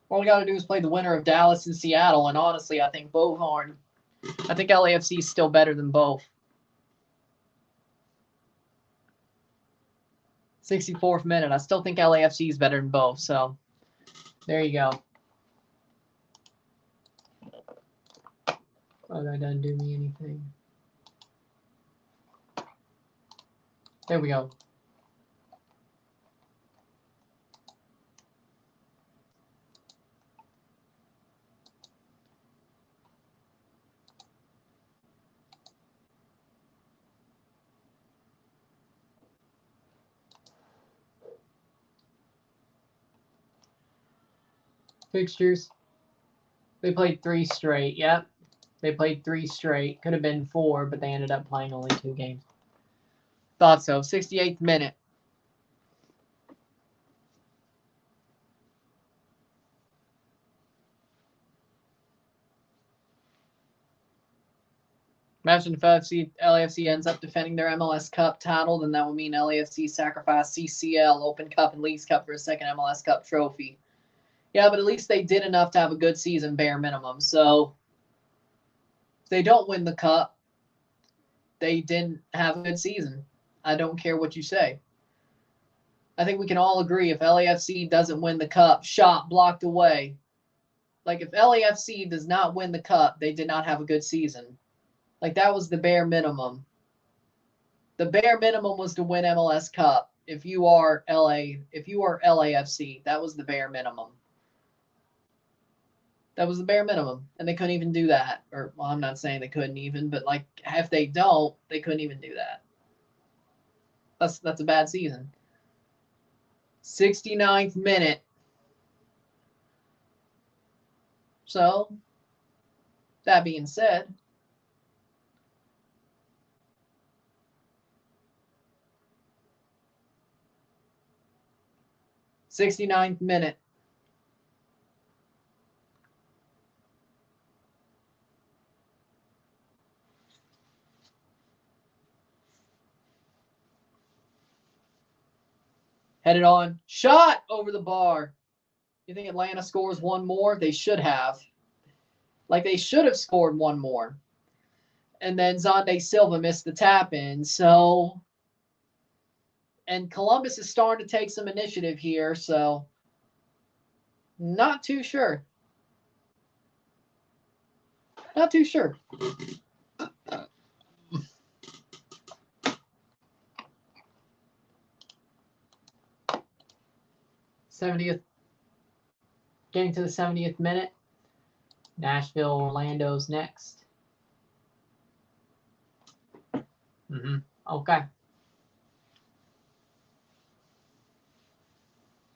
All we got to do is play the winner of Dallas and Seattle, and honestly, I think both aren't. I think LAFC is still better than both. 64th minute. I still think LAFC is better than both, so there you go. Oh, that doesn't do me anything. There we go. Fixtures. They played 3 straight. Yep. They played 3 straight. Could have been 4, but they ended up playing only 2 games. Thought so. 68th minute. Imagine if LAFC ends up defending their MLS Cup title, then that would mean LAFC sacrificed CCL, Open Cup, and Leagues Cup for a second MLS Cup trophy. Yeah, but at least they did enough to have a good season, bare minimum. So if they don't win the Cup, they didn't have a good season. I don't care what you say. I think we can all agree if LAFC doesn't win the Cup, shot blocked away. Like, if LAFC does not win the Cup, they did not have a good season. Like, that was the bare minimum. The bare minimum was to win MLS Cup. If you are LAFC, that was the bare minimum. That was the bare minimum. And they couldn't even do that. Or, well, I'm not saying they couldn't even, but, like, if they don't, they couldn't even do that. That's a bad season. 69th minute. So, that being said, '69th minute. Headed on. Shot over the bar. You think Atlanta scores one more? They should have. Like, they should have scored one more. And then Zonde Silva missed the tap in. So, and Columbus is starting to take some initiative here. So, not too sure. Not too sure. Getting to the 70th minute. Nashville, Orlando's next. Okay.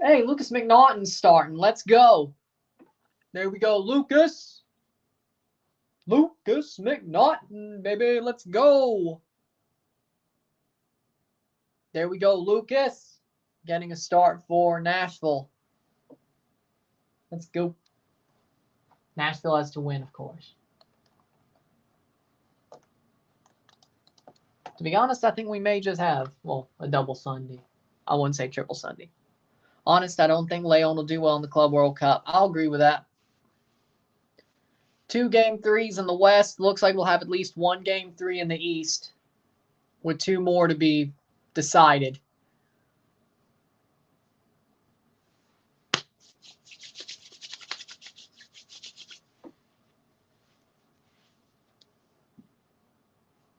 Hey, Lucas McNaughton's starting. Let's go. There we go, Lucas. Lucas McNaughton, baby. Let's go. There we go, Lucas. Getting a start for Nashville. Let's go. Nashville has to win, of course. To be honest, I think we may just have, well, a double Sunday. I wouldn't say triple Sunday. Honest, I don't think Leon will do well in the Club World Cup. I'll agree with that. 2 Game 3s in the West. Looks like we'll have at least 1 Game 3 in the East, with 2 more to be decided.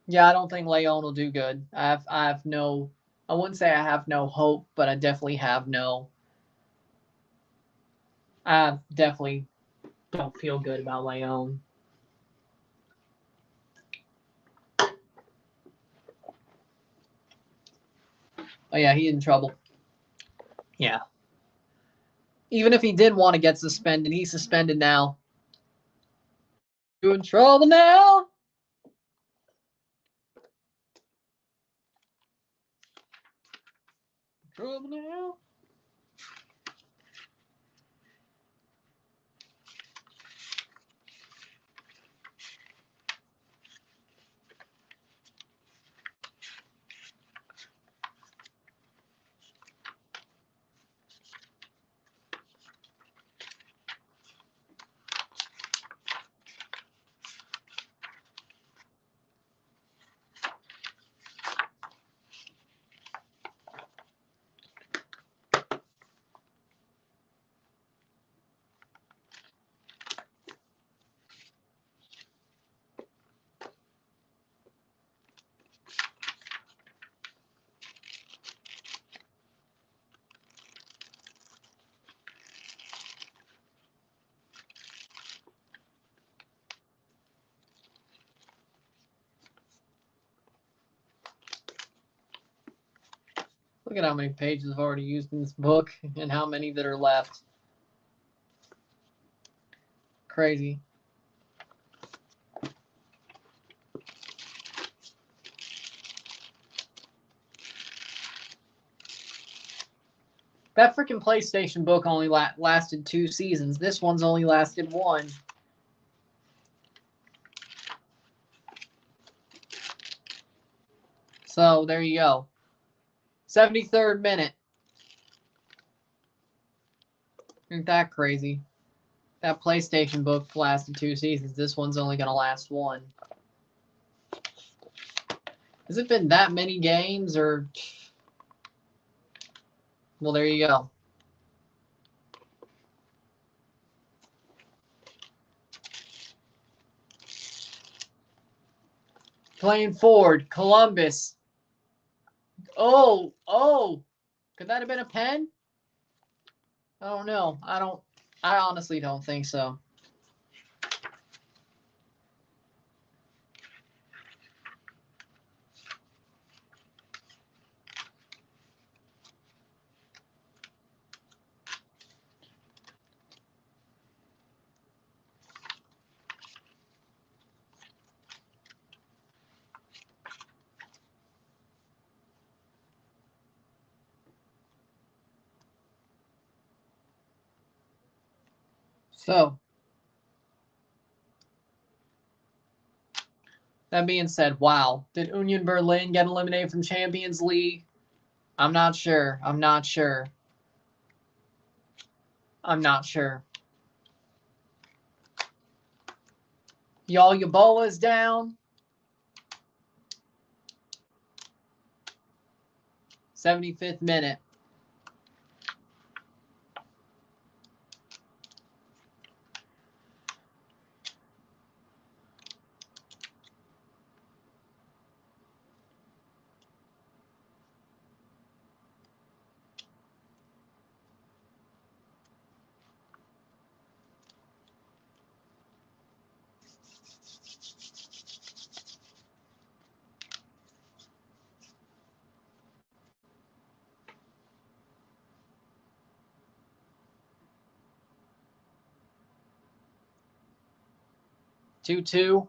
Yeah, I don't think Leon will do good. I wouldn't say I have no hope, but I definitely have no. I definitely don't feel good about Leon. Oh yeah, he's in trouble. Yeah. Even if he did want to get suspended, he's suspended now. You in trouble now? Trouble now? Look at how many pages I've already used in this book and how many that are left. Crazy. That freaking PlayStation book only lasted 2 seasons. This one's only lasted 1. So, there you go. 73rd minute. Isn't that crazy? That PlayStation book lasted 2 seasons. This one's only going to last 1. Has it been that many games or... Well, there you go. Playing forward, Columbus. Oh. Could that have been a pen? I don't know. I honestly don't think so. So, that being said, wow. Did Union Berlin get eliminated from Champions League? I'm not sure. Y'all Yeboah's down. 75th minute. 2-2.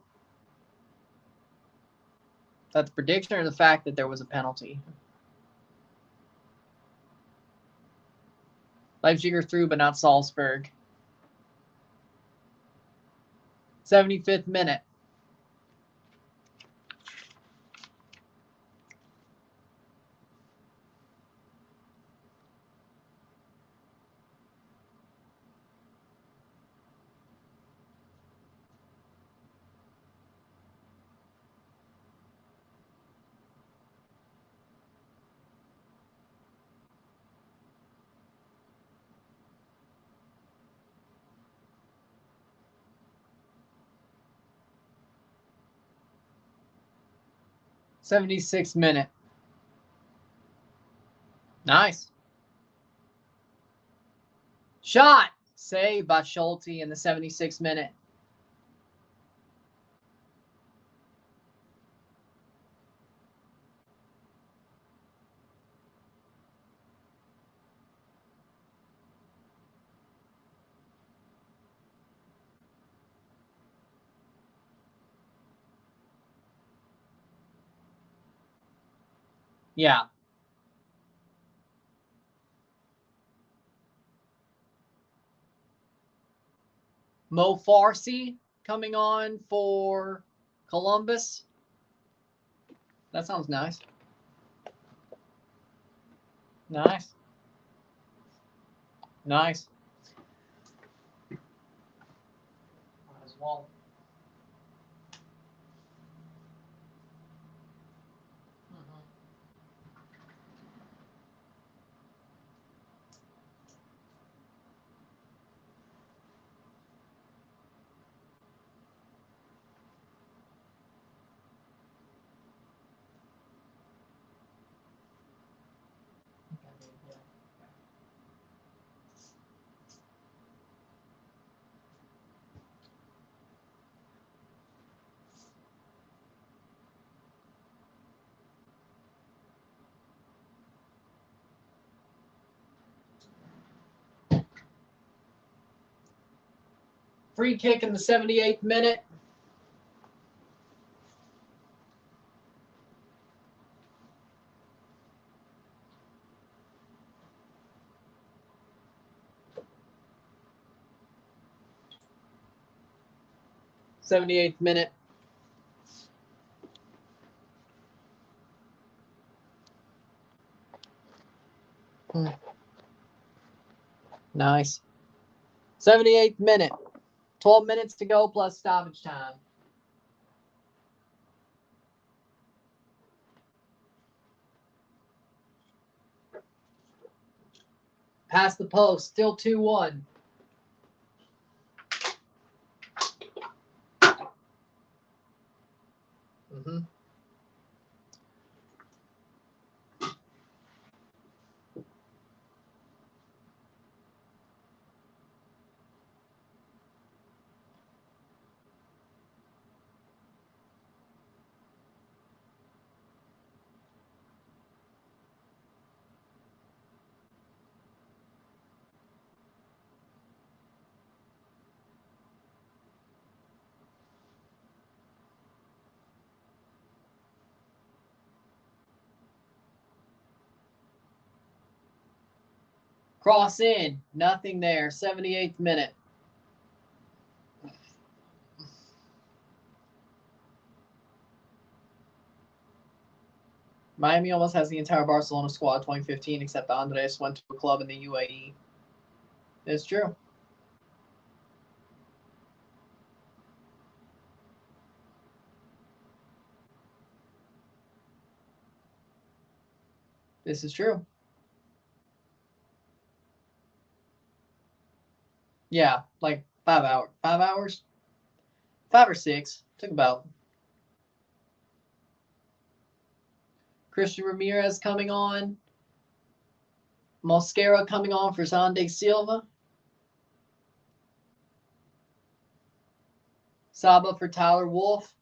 That's prediction or the fact that there was a penalty? Leipzig through, but not Salzburg. 75th minute. '76th minute. Nice. Shot. Saved by Schulte in the 76th minute. Yeah. Mo Farsi coming on for Columbus. That sounds nice. Nice. Nice. Might as well. Free kick in the 78th minute. '78th minute. Nice. 78th minute. 12 minutes to go plus stoppage time. Past the post. Still 2-1. Mm-hmm. Cross in. Nothing there. 78th minute. Miami almost has the entire Barcelona squad 2015 except Andres went to a club in the UAE. It's true. This is true. Yeah, like 5 hours. 5 hours? 5 or 6. Took about. Christian Ramirez coming on. Mosquera coming on for Xande Silva. Saba for Tyler Wolff.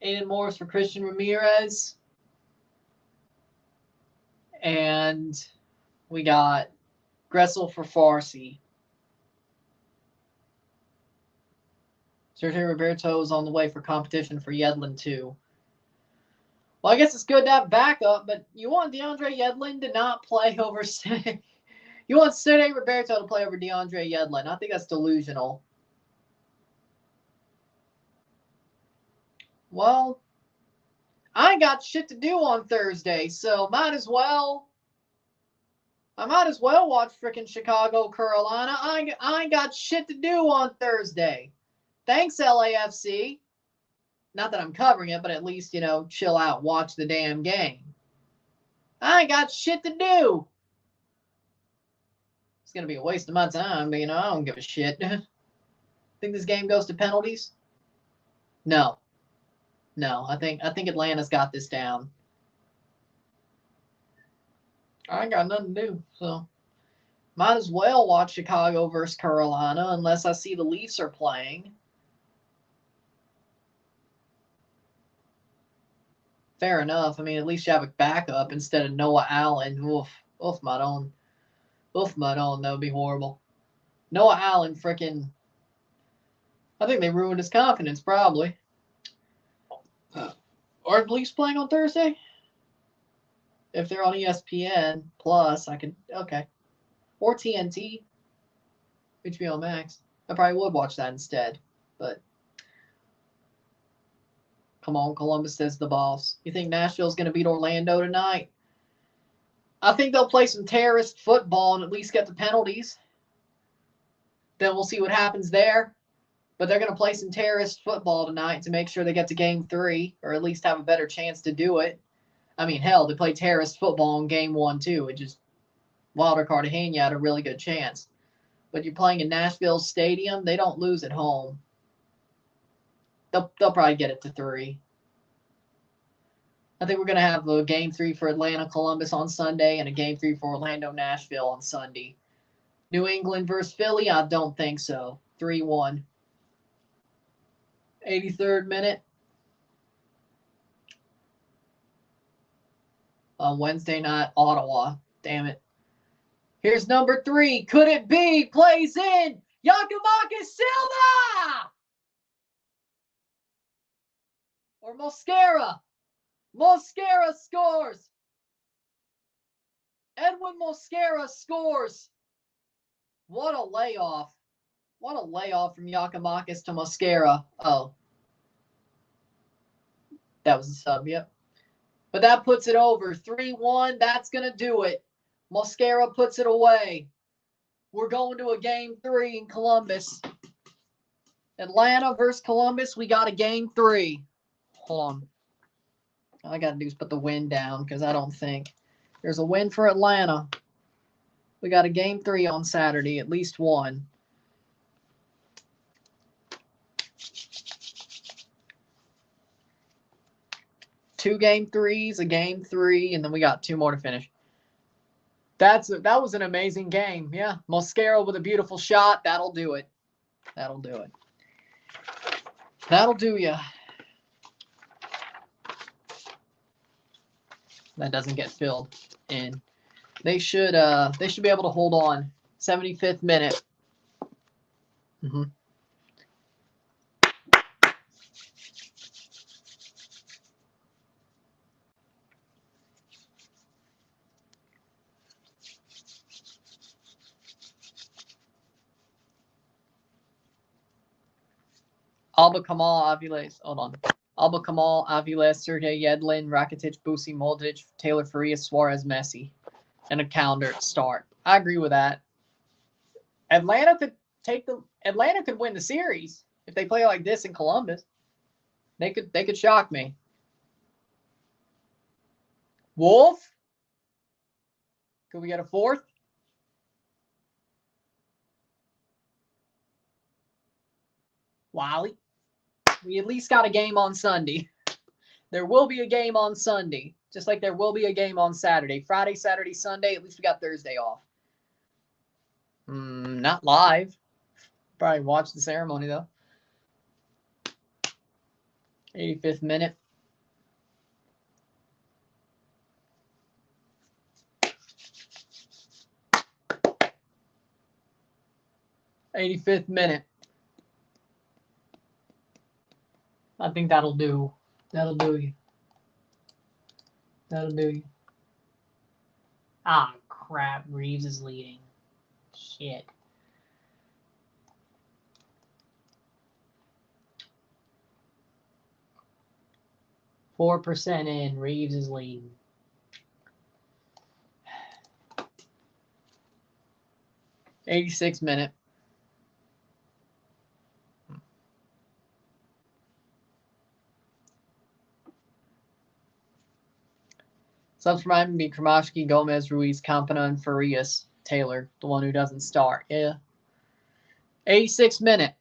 Aiden Morris for Christian Ramirez. And we got Gressel for Farsi. Sergio Roberto is on the way for competition for Yedlin, too. Well, I guess it's good to have backup, but you want DeAndre Yedlin to not play over... You want Sergio Roberto to play over DeAndre Yedlin. I think that's delusional. Well, I ain't got shit to do on Thursday, so I might as well watch frickin' Chicago, Carolina. I ain't got shit to do on Thursday. Thanks, LAFC. Not that I'm covering it, but at least, you know, chill out, watch the damn game. I ain't got shit to do. It's going to be a waste of my time, but, you know, I don't give a shit. Think this game goes to penalties? No. No, I think Atlanta's got this down. I ain't got nothing to do, so might as well watch Chicago versus Carolina unless I see the Leafs are playing. Fair enough. I mean, at least you have a backup instead of Noah Allen. Oof, Madon. That would be horrible. Noah Allen, frickin'. I think they ruined his confidence, probably. Are the Leafs playing on Thursday? If they're on ESPN Plus, I could. Okay. Or TNT. HBO Max. I probably would watch that instead. But. Come on, Columbus says the boss. You think Nashville's going to beat Orlando tonight? I think they'll play some terrorist football and at least get the penalties. Then we'll see what happens there. But they're going to play some terrorist football tonight to make sure they get to Game 3, or at least have a better chance to do it. I mean, hell, they play terrorist football in Game 1, too. It just, Wilder Cartagena had a really good chance. But you're playing in Nashville Stadium, they don't lose at home. They'll probably get it to 3. I think we're going to have a Game 3 for Atlanta-Columbus on Sunday and a Game 3 for Orlando-Nashville on Sunday. New England versus Philly? I don't think so. 3-1. 83rd minute. On Wednesday night, Ottawa. Damn it. Here's number 3. Could it be? Plays in. Giacomakis Silva! Or Mosquera. Mosquera scores. Edwin Mosquera scores. What a layoff. What a layoff from Giacomakis to Mosquera. Oh. That was a sub, yep. But that puts it over. 3-1. That's going to do it. Mosquera puts it away. We're going to a Game 3 in Columbus. Atlanta versus Columbus. We got a Game 3. Hold on. All I got to do is put the win down because I don't think there's a win for Atlanta. We got a Game 3 on Saturday, at least one. Two Game 3s, a Game 3, and then we got 2 more to finish. That was an amazing game. Yeah, Mosquera with a beautiful shot. That'll do it. That'll do it. That'll do ya. That doesn't get filled in. They should be able to hold on. 75th minute. Mm-hmm. Alba Kamal Aviles. Hold on. Alba Kamal Aviles, Sergei Yedlin, Rakitic, Busi, Modric, Taylor Farias, Suarez, Messi. And a calendar start. I agree with that. Atlanta could win the series if they play like this in Columbus. They could shock me. Wolff? Could we get a 4th? Wally? We at least got a game on Sunday. There will be a game on Sunday, just like there will be a game on Saturday. Friday, Saturday, Sunday, at least we got Thursday off. Not live. Probably watch the ceremony, though. 85th minute. I think that'll do. That'll do you. That'll do you. Ah, crap. Reeves is leading. Shit. %4 in. Reeves is leading. '86th minute. Subs for mine would be Kromashki, Gomez, Ruiz, Campana, and Farias. Taylor, the one who doesn't start. Yeah. 86th minute.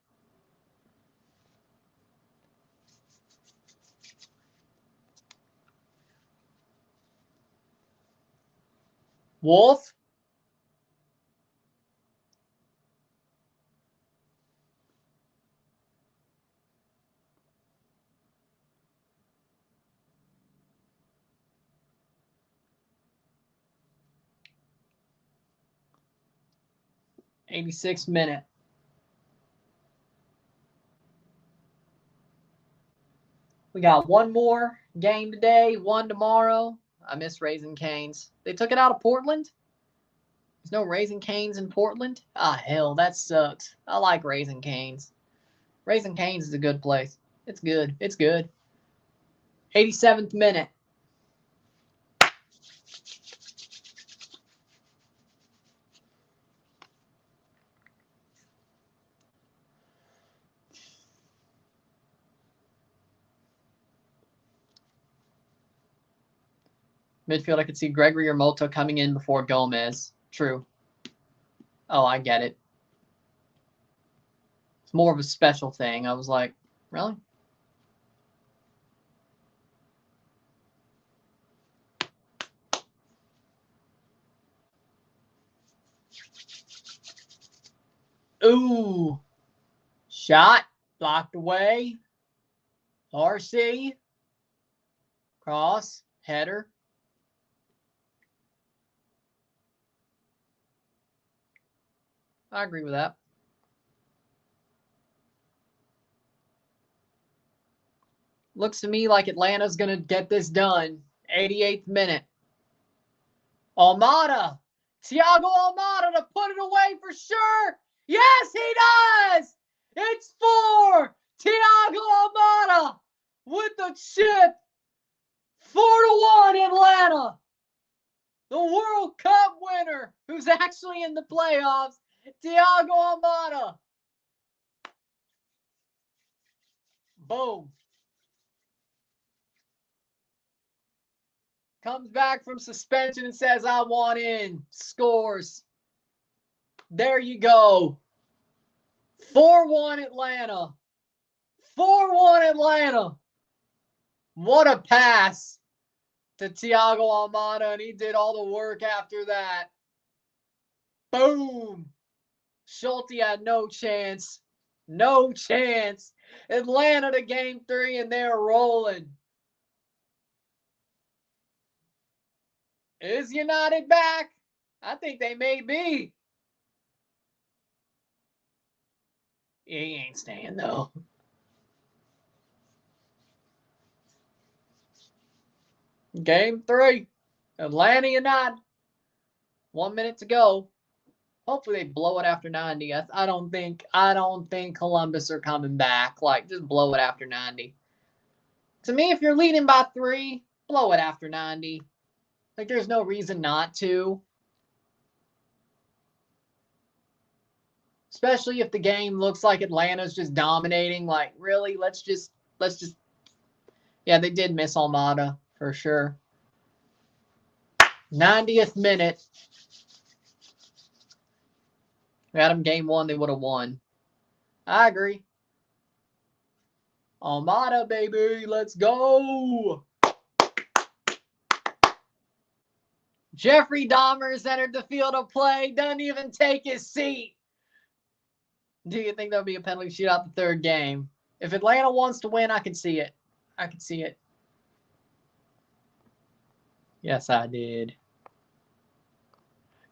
Wolff. '86th minute. We got one more game today, one tomorrow. I miss Raising Cane's. They took it out of Portland? There's no Raising Cane's in Portland? Ah, hell, that sucks. I like Raising Cane's. Raising Cane's is a good place. It's good. It's good. 87th minute. Midfield, I could see Gregory or Moto coming in before Gomez. True. Oh, I get it. It's more of a special thing. I was like, really? Ooh. Shot. Blocked away. RC. Cross. Header. I agree with that. Looks to me like Atlanta's going to get this done. 88th minute. Almada. Thiago Almada to put it away for sure. Yes, he does. It's for Thiago Almada with the chip. 4-1 Atlanta. The World Cup winner who's actually in the playoffs. Thiago Almada. Boom. Comes back from suspension and says, I want in. Scores. There you go. 4-1 Atlanta. 4-1 Atlanta. What a pass to Thiago Almada, and he did all the work after that. Boom. Schulte had no chance. No chance. Atlanta to game 3, and they're rolling. Is United back? I think they may be. He ain't staying, though. Game 3. Atlanta United. 1 minute to go. Hopefully they blow it after 90. I don't think Columbus are coming back. Like, just blow it after 90. To me, if you're leading by 3, blow it after 90. Like, there's no reason not to. Especially if the game looks like Atlanta's just dominating. Like, really, let's just. Yeah, they did miss Almada for sure. 90th minute. We had them game 1, they would have won. I agree. Almada, baby, let's go. Jeffrey Dahmer's entered the field of play. Doesn't even take his seat. Do you think there'll be a penalty shootout the third game? If Atlanta wants to win, I can see it. I could see it. Yes, I did.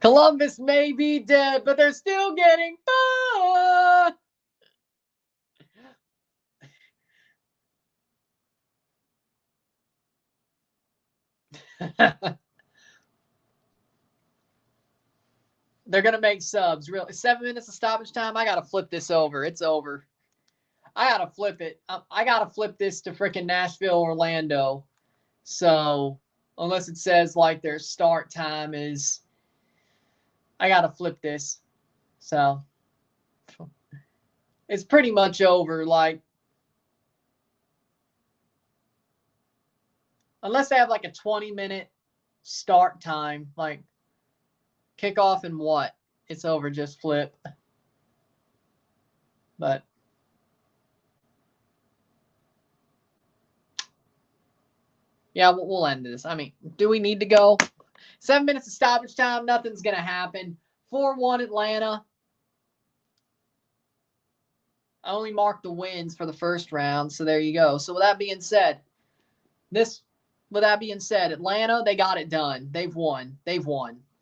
Columbus may be dead, but they're still getting by. They're going to make subs. Really, 7 minutes of stoppage time. I got to flip this over. It's over. I got to flip it. I got to flip this to freaking Nashville, Orlando. So, unless it says like their start time is, I got to flip this. So, it's pretty much over. Like, unless they have like a 20-minute start time, like kickoff and what? It's over. Just flip. But yeah, we'll end this. I mean, do we need to go? 7 minutes of stoppage time. Nothing's going to happen. 4-1 Atlanta. I only marked the wins for the first round, so there you go. So with that being said, Atlanta, they got it done. They've won.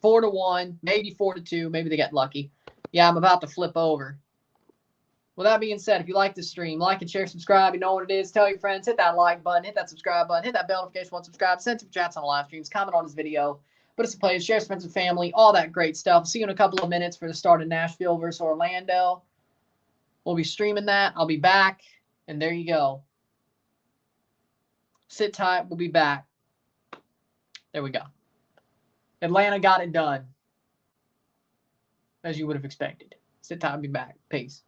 4-1, maybe 4-2. Maybe they got lucky. Yeah, I'm about to flip over. With that being said, if you like this stream, like and share, subscribe. You know what it is. Tell your friends. Hit that like button. Hit that subscribe button. Hit that bell notification once subscribed. Send some chats on the live streams. Comment on this video. Put us a play. Share some friends and family. All that great stuff. See you in a couple of minutes for the start of Nashville versus Orlando. We'll be streaming that. I'll be back. And there you go. Sit tight. We'll be back. There we go. Atlanta got it done. As you would have expected. Sit tight. I'll be back. Peace.